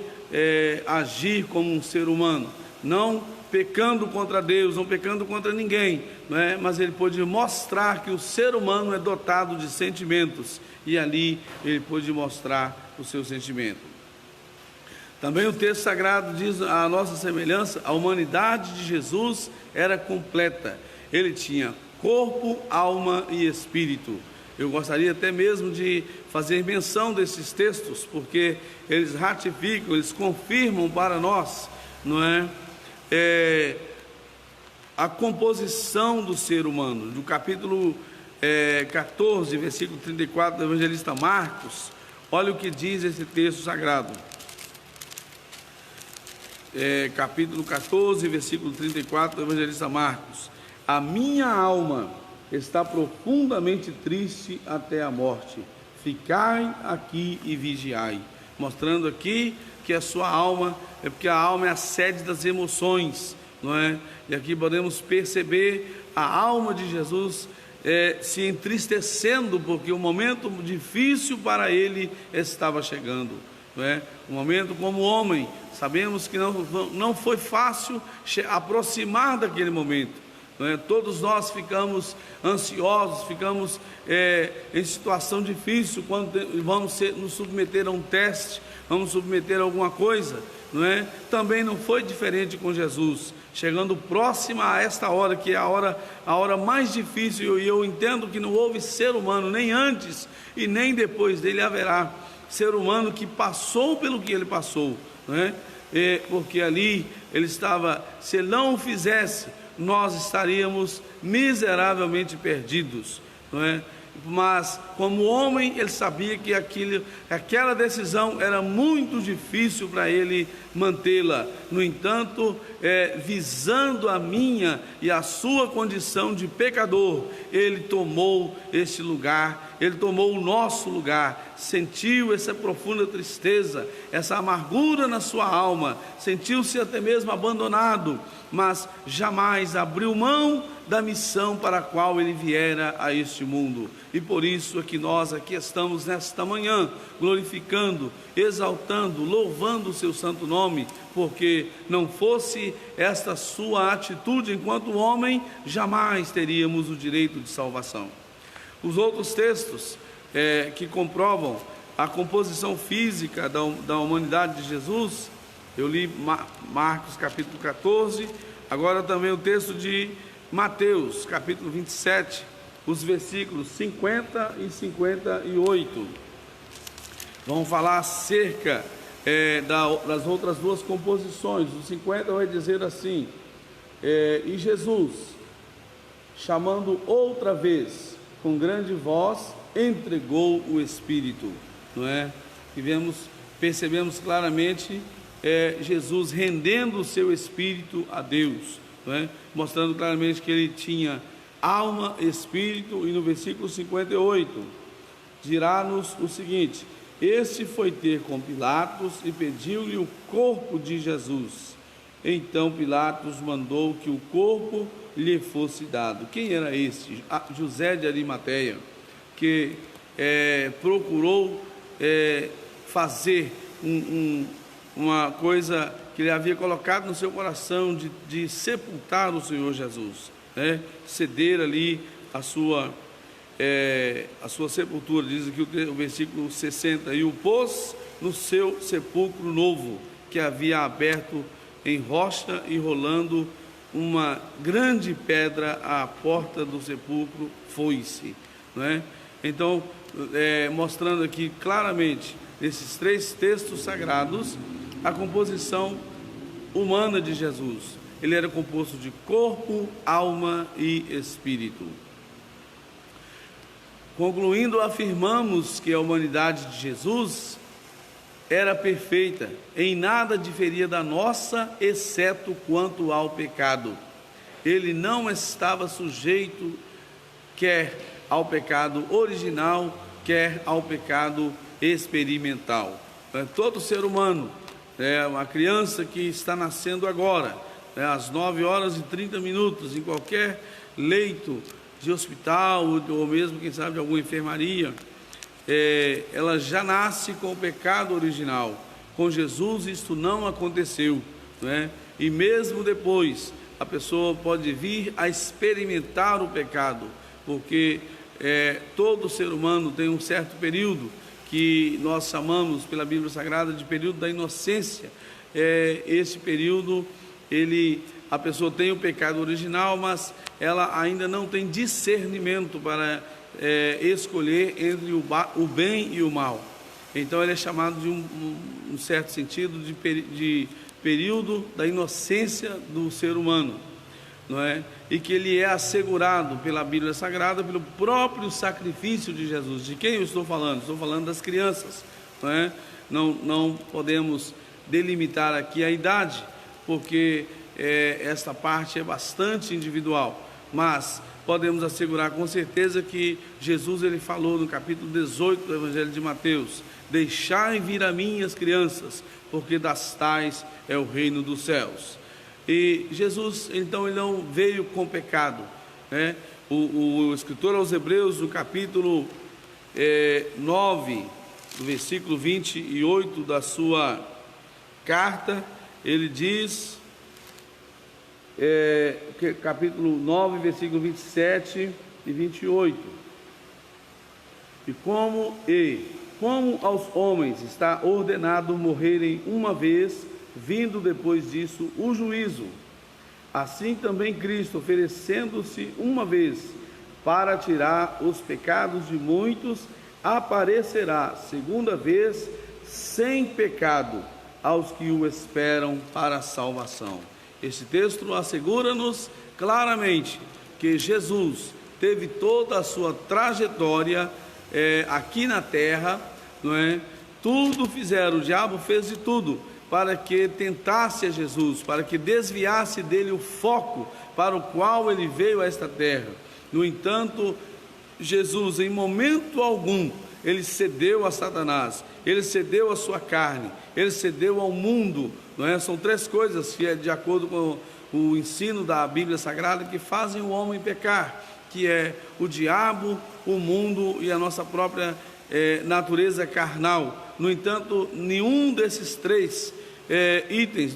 agir como um ser humano, não pecando contra Deus, não pecando contra ninguém, não é? Mas ele pôde mostrar que o ser humano é dotado de sentimentos, e ali ele pôde mostrar o seu sentimento. Também o texto sagrado diz, a nossa semelhança, a humanidade de Jesus era completa. Ele tinha corpo, alma e espírito. Eu gostaria até mesmo de fazer menção desses textos, porque eles ratificam, eles confirmam para nós, não é? A composição do ser humano. No capítulo 14, versículo 34 do evangelista Marcos, olha o que diz esse texto sagrado. Capítulo 14, versículo 34 do evangelista Marcos: a minha alma está profundamente triste até a morte, ficai aqui e vigiai. Mostrando aqui que a sua alma, porque a alma é a sede das emoções, não é? E aqui podemos perceber a alma de Jesus se entristecendo, porque o momento difícil para ele estava chegando, não é? Um momento como homem, sabemos que não foi fácil aproximar daquele momento, não é? Todos nós ficamos ansiosos, ficamos em situação difícil quando vamos nos submeter a um teste, vamos submeter a alguma coisa, não é? Também não foi diferente com Jesus, chegando próxima a esta hora, que é a hora mais difícil, e eu entendo que não houve ser humano, nem antes e nem depois dele haverá ser humano que passou pelo que ele passou, não é? Porque ali ele estava, se ele não o fizesse, nós estaríamos miseravelmente perdidos, não é? Mas como homem, ele sabia que aquela decisão era muito difícil para ele mantê-la. No entanto, visando a minha e a sua condição de pecador, ele tomou este lugar, ele tomou o nosso lugar, sentiu essa profunda tristeza, essa amargura na sua alma, sentiu-se até mesmo abandonado, mas jamais abriu mão da missão para a qual ele viera a este mundo. E por isso é que nós aqui estamos nesta manhã, glorificando, exaltando, louvando o seu santo nome, porque não fosse esta sua atitude enquanto homem, jamais teríamos o direito de salvação. Os outros textos que comprovam a composição física da humanidade de Jesus, Eu li Marcos capítulo 14, agora também o texto de Mateus capítulo 27, os versículos 50 e 58. Vamos falar acerca das outras duas composições. O 50 vai dizer assim: e Jesus, chamando outra vez, com grande voz, entregou o Espírito, não é? E percebemos claramente Jesus rendendo o seu Espírito a Deus, não é? Mostrando claramente que ele tinha alma, espírito. E no versículo 58 dirá-nos o seguinte: este foi ter com Pilatos e pediu-lhe o corpo de Jesus. Então Pilatos mandou que o corpo lhe fosse dado. Quem era este? José de Arimateia, que procurou fazer uma coisa que ele havia colocado no seu coração de sepultar o Senhor Jesus, né? Ceder ali a sua sepultura. Diz aqui o versículo 60: e o pôs no seu sepulcro novo, que havia aberto em rocha, e rolando uma grande pedra à porta do sepulcro, foi-se, não é? Então, mostrando aqui claramente, nesses três textos sagrados, a composição humana de Jesus. Ele era composto de corpo, alma e espírito. Concluindo, afirmamos que a humanidade de Jesus era perfeita, em nada diferia da nossa, exceto quanto ao pecado. Ele não estava sujeito quer ao pecado original, quer ao pecado experimental. Todo ser humano, uma criança que está nascendo agora, às 9h30, em qualquer leito de hospital, ou mesmo, quem sabe, de alguma enfermaria, ela já nasce com o pecado original. Com Jesus isto não aconteceu, né? E mesmo depois a pessoa pode vir a experimentar o pecado, porque todo ser humano tem um certo período que nós chamamos pela Bíblia Sagrada de período da inocência. Esse período, a pessoa tem o pecado original, mas ela ainda não tem discernimento para escolher entre o bem e o mal. Então ele é chamado de um certo sentido de período da inocência do ser humano, não é? E que ele é assegurado pela Bíblia Sagrada, pelo próprio sacrifício de Jesus. De quem eu estou falando? Estou falando das crianças, não é? Não podemos delimitar aqui a idade, porque esta parte é bastante individual, mas podemos assegurar com certeza que Jesus ele falou no capítulo 18 do Evangelho de Mateus: deixai vir a mim as crianças, porque das tais é o reino dos céus. E Jesus, então, ele não veio com pecado, né? O escritor aos Hebreus, no capítulo 9, do versículo 28 da sua carta, ele diz, capítulo 9, versículo 27 e 28: e como aos homens está ordenado morrerem uma vez, vindo depois disso o juízo, assim também Cristo, oferecendo-se uma vez para tirar os pecados de muitos, aparecerá segunda vez sem pecado aos que o esperam para a salvação. Este texto assegura-nos claramente que Jesus teve toda a sua trajetória aqui na terra, não é? Tudo fizeram, o diabo fez de tudo para que tentasse a Jesus, para que desviasse dele o foco para o qual ele veio a esta terra. No entanto, Jesus, em momento algum, ele cedeu a Satanás, ele cedeu a sua carne, ele cedeu ao mundo, não é? São três coisas que, de acordo com o ensino da Bíblia Sagrada, que fazem o homem pecar, que é o diabo, o mundo e a nossa própria natureza carnal. No entanto, nenhum desses três itens,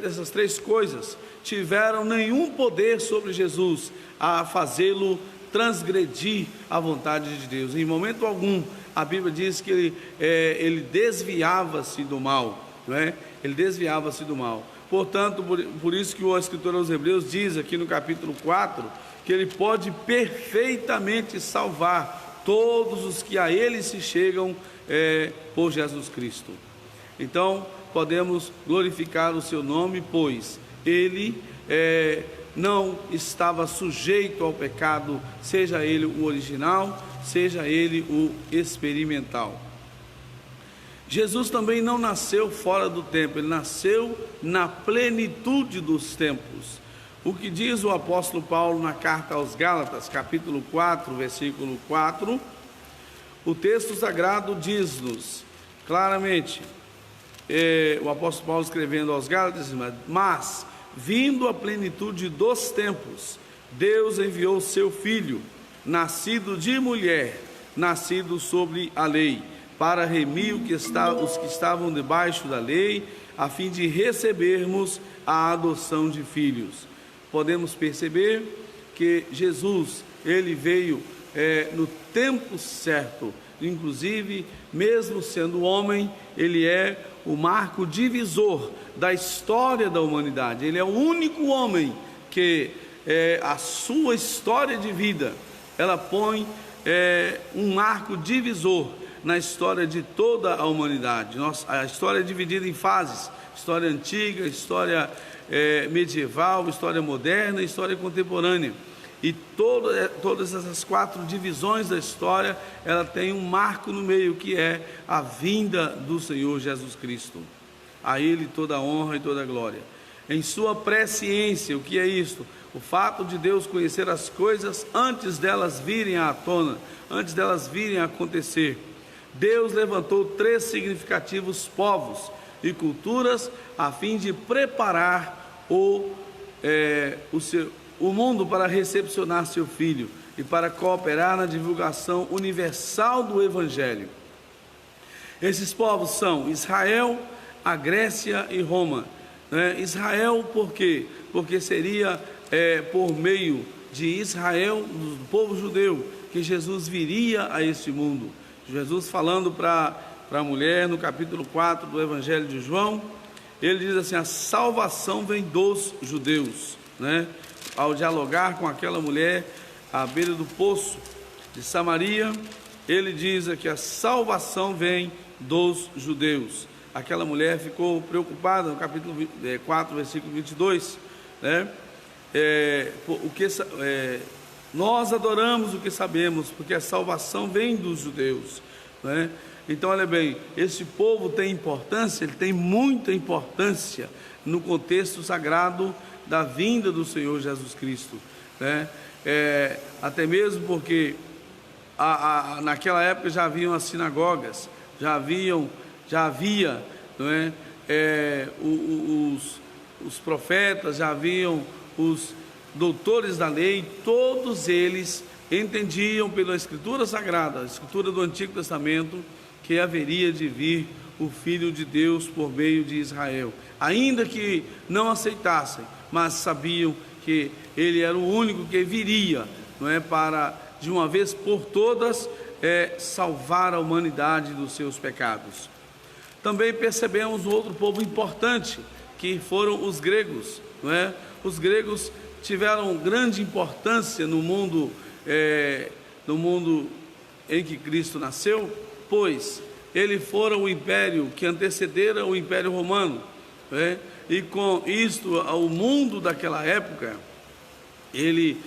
dessas três coisas tiveram nenhum poder sobre Jesus a fazê-lo transgredir a vontade de Deus. Em momento algum, a Bíblia diz que ele desviava-se do mal, não é? Ele desviava-se do mal. Portanto, por isso que o escritor aos Hebreus diz aqui no capítulo 4, que ele pode perfeitamente salvar todos os que a ele se chegam por Jesus Cristo. Então, podemos glorificar o seu nome, pois ele não estava sujeito ao pecado, seja ele o original, seja ele o experimental. Jesus também não nasceu fora do tempo, ele nasceu na plenitude dos tempos. O que diz o apóstolo Paulo na carta aos Gálatas, capítulo 4, versículo 4, o texto sagrado diz-nos claramente, o apóstolo Paulo escrevendo aos Gálatas, mas vindo a plenitude dos tempos, Deus enviou seu Filho, nascido de mulher, nascido sobre a lei, para remir os que estavam debaixo da lei, a fim de recebermos a adoção de filhos. Podemos perceber que Jesus, ele veio no tempo certo, inclusive, mesmo sendo homem, ele é o marco divisor da história da humanidade. Ele é o único homem que a sua história de vida, ela põe um marco divisor na história de toda a humanidade. A história é dividida em fases: história antiga, história medieval, história moderna e história contemporânea. E todas essas 4 divisões da história, ela tem um marco no meio, que é a vinda do Senhor Jesus Cristo. A Ele toda a honra e toda a glória. Em sua presciência, o que é isto? O fato de Deus conhecer as coisas antes delas virem à tona, antes delas virem a acontecer. Deus levantou 3 significativos povos e culturas a fim de preparar o mundo para recepcionar seu Filho e para cooperar na divulgação universal do Evangelho. Esses povos são Israel, a Grécia e Roma. Israel por quê? Porque seria por meio de Israel, do povo judeu, que Jesus viria a este mundo. Jesus falando para a mulher no capítulo 4 do Evangelho de João, ele diz assim: a salvação vem dos judeus, Ao dialogar com aquela mulher à beira do poço de Samaria, ele diz que a salvação vem dos judeus. Aquela mulher ficou preocupada no capítulo 4, versículo 22, nós adoramos o que sabemos, porque a salvação vem dos judeus, Então, olha bem, esse povo tem importância, ele tem muita importância no contexto sagrado da vinda do Senhor Jesus Cristo, até mesmo porque naquela época já haviam as sinagogas, já havia os profetas, já haviam os doutores da lei, todos eles entendiam pela Escritura Sagrada, a Escritura do Antigo Testamento, que haveria de vir o Filho de Deus por meio de Israel, ainda que não aceitassem, mas sabiam que ele era o único que viria, para, de uma vez por todas, salvar a humanidade dos seus pecados. Também percebemos outro povo importante, que foram os gregos, Os gregos tiveram grande importância no mundo em que Cristo nasceu, pois eles foram o império que antecedera o Império Romano, e com isto o mundo daquela época, ele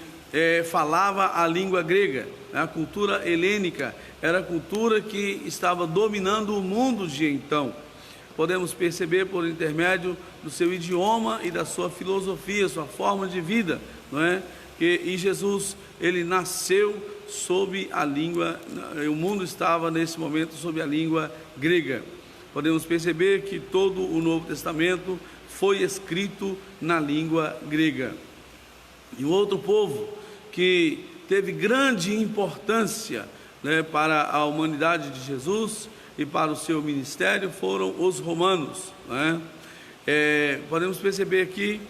falava a língua grega, a cultura helênica era a cultura que estava dominando o mundo de então. Podemos perceber por intermédio do seu idioma e da sua filosofia, sua forma de vida, E Jesus, ele nasceu sob a língua, o mundo estava nesse momento sob a língua grega. Podemos perceber que todo o Novo Testamento foi escrito na língua grega. E um outro povo que teve grande importância, para a humanidade de Jesus e para o seu ministério foram os romanos, Podemos perceber aqui,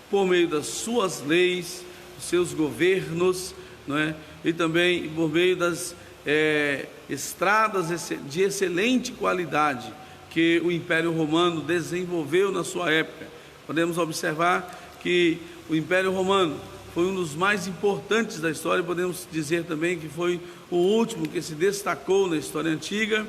por meio das suas leis, dos seus governos, e também por meio das estradas de excelente qualidade, que o Império Romano desenvolveu na sua época. Podemos observar que o Império Romano foi um dos mais importantes da história, podemos dizer também que foi o último que se destacou na história antiga,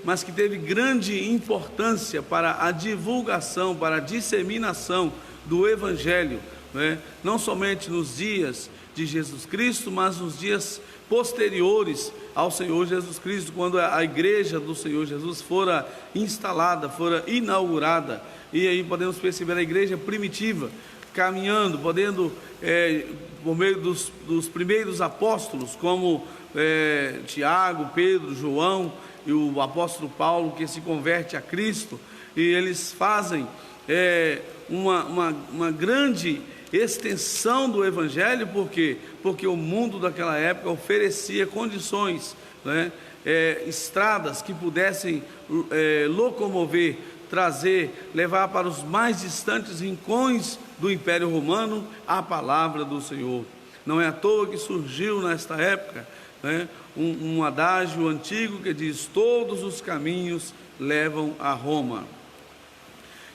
mas que teve grande importância para a divulgação, para a disseminação do Evangelho, né? Não somente nos dias de Jesus Cristo, mas nos dias posteriores ao Senhor Jesus Cristo, quando a igreja do Senhor Jesus fora instalada, fora inaugurada. E aí podemos perceber a igreja primitiva caminhando, podendo, por meio dos primeiros apóstolos, como Tiago, Pedro, João e o apóstolo Paulo, que se converte a Cristo, e eles fazem uma grande extensão do Evangelho. Por quê? Porque o mundo daquela época oferecia condições, né? Estradas que pudessem locomover, trazer, levar para os mais distantes rincões do Império Romano a palavra do Senhor. Não é à toa que surgiu nesta época, né, um adágio antigo que diz: todos os caminhos levam a Roma.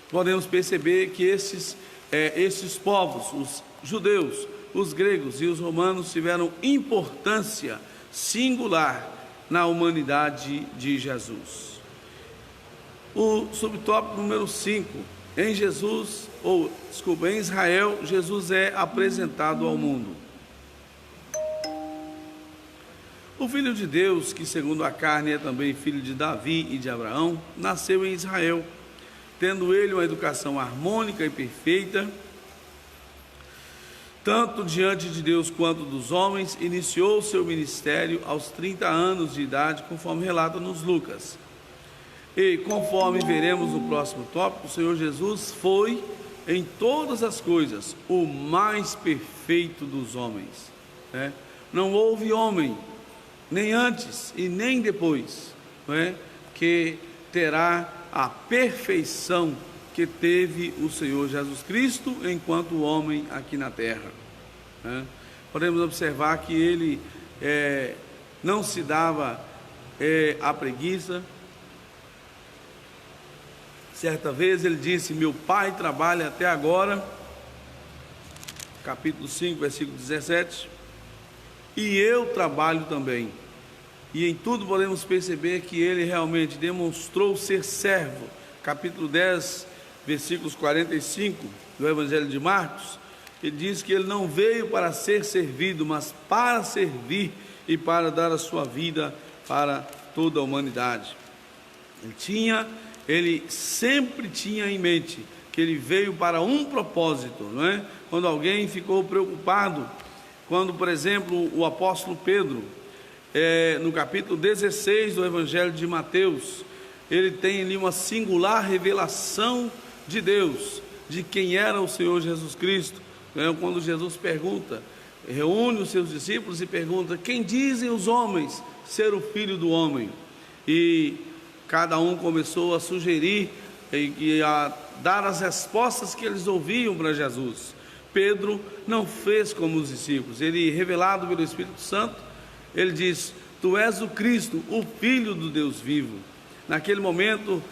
Podemos perceber que esses povos, os judeus, os gregos e os romanos, tiveram importância singular na humanidade de Jesus. O subtópico número 5, em Israel, Jesus é apresentado ao mundo. O Filho de Deus, que segundo a carne é também filho de Davi e de Abraão, nasceu em Israel, tendo ele uma educação harmônica e perfeita, tanto diante de Deus quanto dos homens. Iniciou seu ministério aos 30 anos de idade, conforme relata nos Lucas. E conforme veremos no próximo tópico, o Senhor Jesus foi em todas as coisas o mais perfeito dos homens, né? Não houve homem, nem antes e nem depois, né, que terá a perfeição que teve o Senhor Jesus Cristo enquanto homem aqui na terra, né? Podemos observar que ele não se dava à preguiça. Certa vez ele disse: meu pai trabalha até agora, capítulo 5, versículo 17, e eu trabalho também. E em tudo podemos perceber que ele realmente demonstrou ser servo. Capítulo 10, versículos 45 do Evangelho de Marcos, ele diz que ele não veio para ser servido, mas para servir e para dar a sua vida para toda a humanidade. Ele sempre tinha em mente que ele veio para um propósito, não é? Quando alguém ficou preocupado, quando, por exemplo, o apóstolo Pedro, no capítulo 16 do Evangelho de Mateus, ele tem ali uma singular revelação de Deus, de quem era o Senhor Jesus Cristo, né? Quando Jesus reúne os seus discípulos e pergunta: quem dizem os homens ser o Filho do Homem? E cada um começou a sugerir e a dar as respostas que eles ouviam para Jesus. Pedro não fez como os discípulos. Ele, revelado pelo Espírito Santo, ele diz: tu és o Cristo, o Filho do Deus vivo. Naquele momento,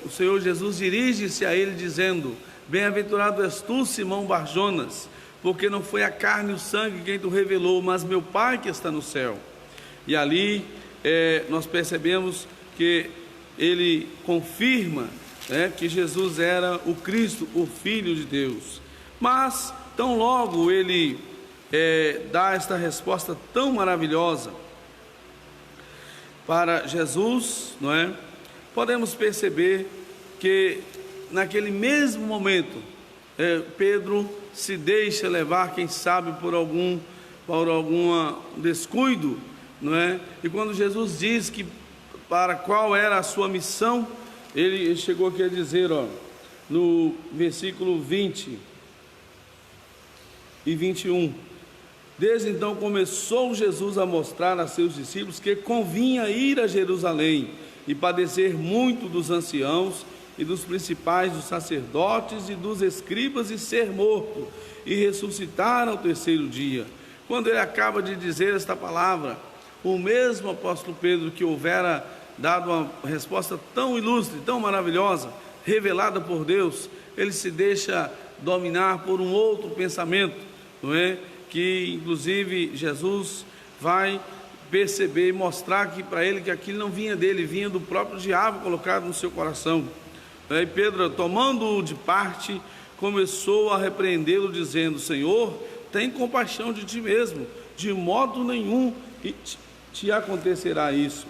o Senhor Jesus dirige-se a ele dizendo: bem-aventurado és tu, Simão Barjonas, porque não foi a carne e o sangue quem tu revelou, mas meu Pai que está no céu. E ali nós percebemos que ele confirma, né, que Jesus era o Cristo, o Filho de Deus. Mas tão logo ele dá esta resposta tão maravilhosa para Jesus, não é? Podemos perceber que naquele mesmo momento Pedro se deixa levar, quem sabe por algum descuido, não é? E quando Jesus diz que para qual era a sua missão, ele chegou aqui a dizer, no versículo 20 e 21, desde então começou Jesus a mostrar a seus discípulos que convinha ir a Jerusalém e padecer muito dos anciãos e dos principais dos sacerdotes e dos escribas e ser morto e ressuscitar ao terceiro dia. Quando ele acaba de dizer esta palavra, o mesmo apóstolo Pedro, que houvera dado uma resposta tão ilustre, tão maravilhosa, revelada por Deus, ele se deixa dominar por um outro pensamento, não é? Que inclusive Jesus vai perceber e mostrar que para ele que aquilo não vinha dele, vinha do próprio diabo colocado no seu coração. E Pedro, tomando-o de parte, começou a repreendê-lo, dizendo: Senhor, tem compaixão de ti mesmo, de modo nenhum te acontecerá isso.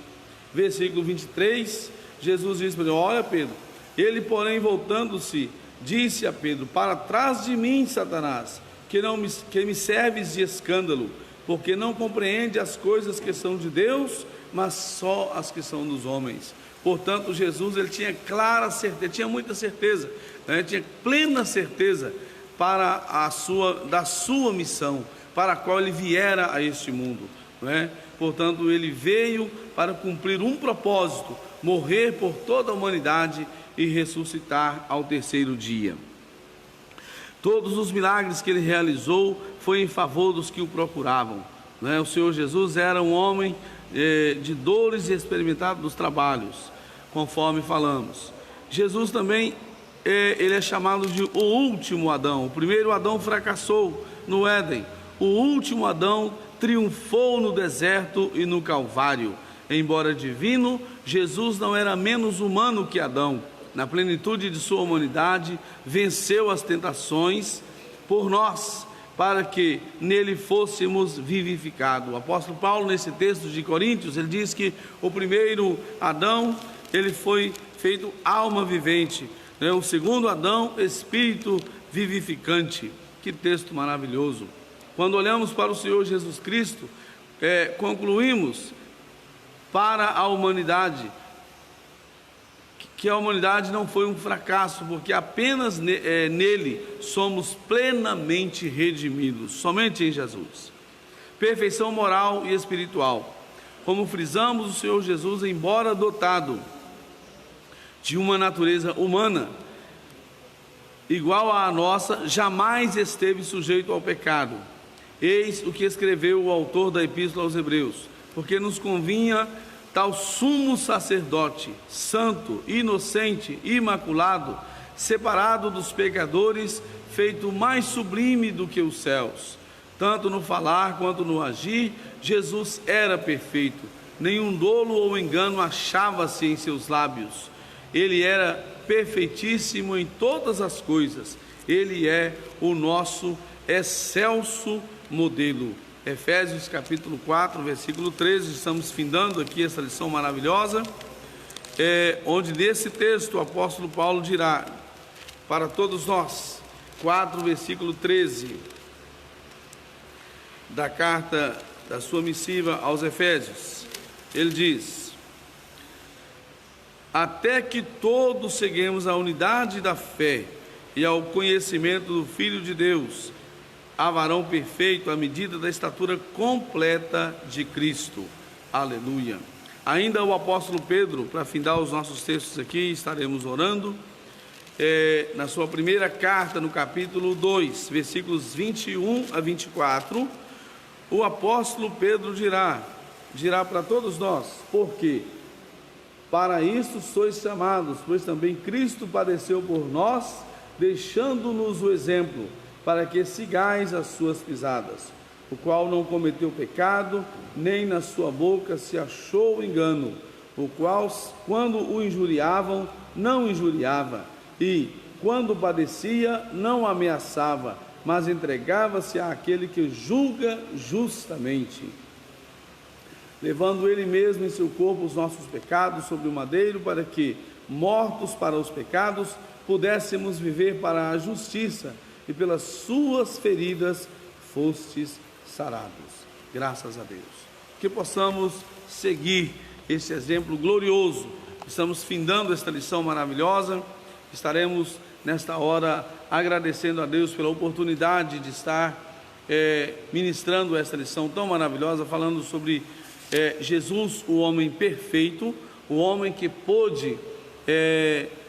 Versículo 23, Jesus disse para ele: olha, Pedro. Ele, porém, voltando-se, disse a Pedro: para trás de mim, Satanás, que me serves de escândalo, porque não compreende as coisas que são de Deus, mas só as que são dos homens. Portanto, Jesus, ele tinha clara certeza, tinha muita certeza, né? Tinha plena certeza da sua missão, para a qual ele viera a este mundo, não é? Portanto, ele veio para cumprir um propósito: morrer por toda a humanidade e ressuscitar ao terceiro dia. Todos os milagres que ele realizou foi em favor dos que o procuravam, não é? O Senhor Jesus era um homem de dores e experimentado dos trabalhos, conforme falamos. Jesus também, ele é chamado de o último Adão. O primeiro Adão fracassou no Éden, o último Adão triunfou no deserto e no Calvário. Embora divino, Jesus não era menos humano que Adão. Na plenitude de sua humanidade, venceu as tentações por nós, para que nele fôssemos vivificados. O apóstolo Paulo, nesse texto de Coríntios, ele diz que o primeiro Adão, ele foi feito alma vivente, né? O segundo Adão, espírito vivificante. Que texto maravilhoso! Quando olhamos para o Senhor Jesus Cristo, concluímos para a humanidade que a humanidade não foi um fracasso, porque apenas nele somos plenamente redimidos, somente em Jesus. Perfeição moral e espiritual. Como frisamos, o Senhor Jesus, embora dotado de uma natureza humana igual à nossa, jamais esteve sujeito ao pecado. Eis o que escreveu o autor da Epístola aos Hebreus: porque nos convinha tal sumo sacerdote, santo, inocente, imaculado, separado dos pecadores, feito mais sublime do que os céus. Tanto no falar quanto no agir, Jesus era perfeito. Nenhum dolo ou engano achava-se em seus lábios. Ele era perfeitíssimo em todas as coisas. Ele é o nosso excelso modelo. Efésios capítulo 4, versículo 13, estamos findando aqui essa lição maravilhosa, onde nesse texto o apóstolo Paulo dirá para todos nós, 4, versículo 13, da carta da sua missiva aos Efésios, ele diz: até que todos cheguemos à unidade da fé e ao conhecimento do Filho de Deus, a varão perfeito, à medida da estatura completa de Cristo. Aleluia. Ainda o apóstolo Pedro, para findar os nossos textos aqui, estaremos orando, na sua primeira carta, no capítulo 2, versículos 21 a 24, o apóstolo Pedro dirá para todos nós: porque para isto sois chamados, pois também Cristo padeceu por nós, deixando-nos o exemplo, para que sigais as suas pisadas, o qual não cometeu pecado, nem na sua boca se achou engano, o qual, quando o injuriavam, não injuriava, e, quando padecia, não ameaçava, mas entregava-se àquele que julga justamente, levando ele mesmo em seu corpo os nossos pecados sobre o madeiro, para que, mortos para os pecados, pudéssemos viver para a justiça, e pelas suas feridas fostes sarados. Graças a Deus. Que possamos seguir esse exemplo glorioso. Estamos findando esta lição maravilhosa. Estaremos nesta hora agradecendo a Deus pela oportunidade de estar ministrando esta lição tão maravilhosa, falando sobre Jesus, o homem perfeito, o homem que pôde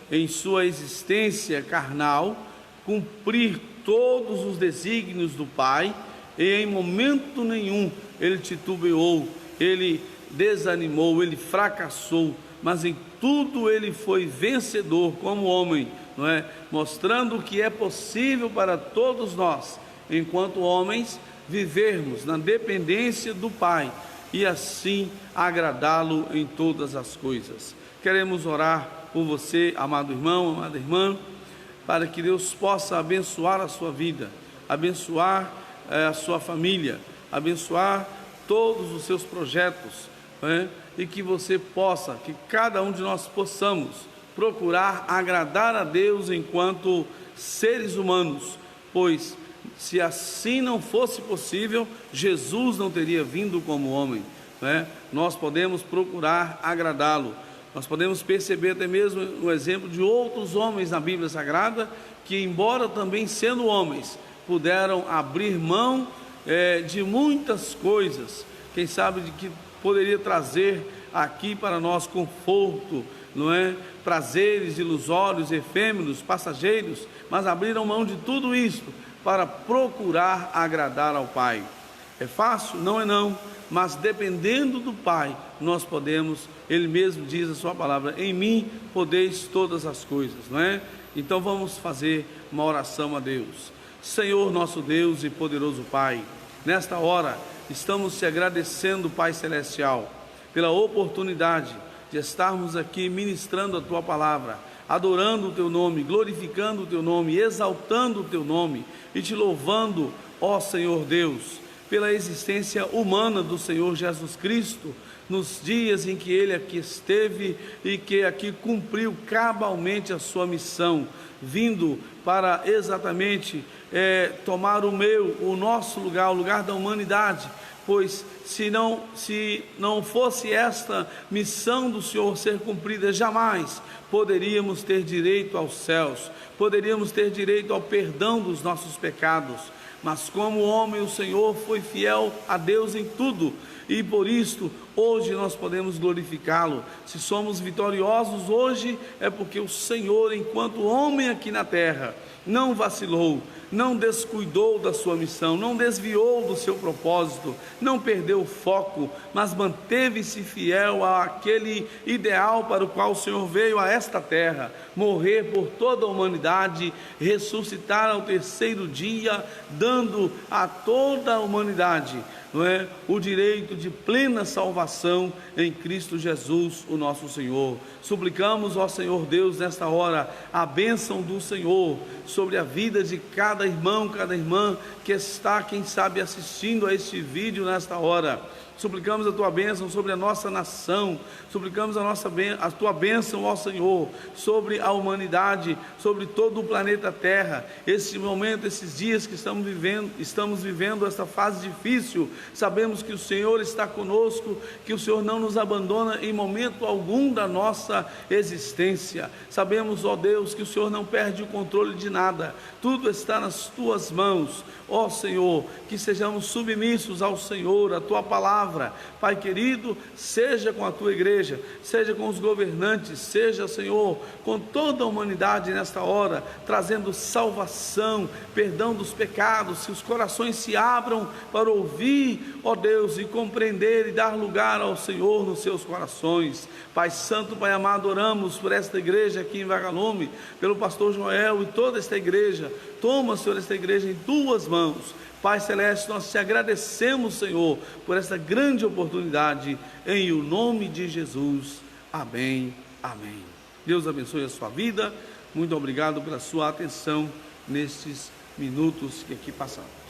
em sua existência carnal cumprir todos os desígnios do Pai, e em momento nenhum ele titubeou, ele desanimou, ele fracassou, mas em tudo ele foi vencedor como homem, não é? Mostrando que é possível para todos nós, enquanto homens, vivermos na dependência do Pai e assim agradá-lo em todas as coisas. Queremos orar por você, amado irmão, amada irmã, para que Deus possa abençoar a sua vida, abençoar a sua família, abençoar todos os seus projetos, e que você possa, que cada um de nós possamos procurar agradar a Deus enquanto seres humanos, pois se assim não fosse possível, Jesus não teria vindo como homem, Nós podemos procurar agradá-lo. Nós podemos perceber até mesmo o exemplo de outros homens na Bíblia Sagrada, que embora também sendo homens, puderam abrir mão de muitas coisas, quem sabe de que poderia trazer aqui para nós conforto, não é? Prazeres ilusórios, efêmeros, passageiros, mas abriram mão de tudo isso para procurar agradar ao Pai. É fácil? Não é não, mas dependendo do Pai, nós podemos, Ele mesmo diz a sua palavra, em mim podeis todas as coisas, não é? Então vamos fazer uma oração a Deus. Senhor nosso Deus e poderoso Pai, nesta hora estamos te agradecendo, Pai Celestial, pela oportunidade de estarmos aqui ministrando a Tua palavra, adorando o Teu nome, glorificando o Teu nome, exaltando o Teu nome e te louvando, ó Senhor Deus, pela existência humana do Senhor Jesus Cristo, nos dias em que Ele aqui esteve e que aqui cumpriu cabalmente a sua missão, vindo para exatamente tomar o nosso lugar, o lugar da humanidade, pois se não fosse esta missão do Senhor ser cumprida, jamais poderíamos ter direito aos céus, poderíamos ter direito ao perdão dos nossos pecados, mas como homem o Senhor foi fiel a Deus em tudo, e por isso hoje nós podemos glorificá-lo. Se somos vitoriosos hoje, é porque o Senhor, enquanto homem aqui na terra, não vacilou, não descuidou da sua missão, não desviou do seu propósito, não perdeu o foco, mas manteve-se fiel àquele ideal para o qual o Senhor veio a esta terra, morrer por toda a humanidade, ressuscitar ao terceiro dia, dando a toda a humanidade, o direito de plena salvação em Cristo Jesus, o nosso Senhor. Suplicamos, ó Senhor Deus, nesta hora, a bênção do Senhor sobre a vida de cada irmão, cada irmã que está, quem sabe, assistindo a este vídeo nesta hora. Suplicamos a Tua bênção sobre a nossa nação, suplicamos a Tua bênção, ó Senhor, sobre a humanidade, sobre todo o planeta Terra. Esse momento, esses dias que estamos vivendo esta fase difícil, sabemos que o Senhor está conosco, que o Senhor não nos abandona em momento algum da nossa existência. Sabemos, ó Deus, que o Senhor não perde o controle de nada, tudo está nas Tuas mãos. Ó Senhor, que sejamos submissos ao Senhor, à Tua palavra. Pai querido, seja com a Tua igreja, seja com os governantes, seja, Senhor, com toda a humanidade nesta hora, trazendo salvação, perdão dos pecados, que os corações se abram para ouvir, ó Deus, e compreender e dar lugar ao Senhor nos seus corações. Pai santo, Pai amado, oramos por esta igreja aqui em Vagalume, pelo pastor Joel e toda esta igreja. Toma, Senhor, esta igreja em Tuas mãos. Pai Celeste, nós te agradecemos, Senhor, por esta grande oportunidade, em o nome de Jesus. Amém, amém. Deus abençoe a sua vida. Muito obrigado pela sua atenção nestes minutos que aqui passaram.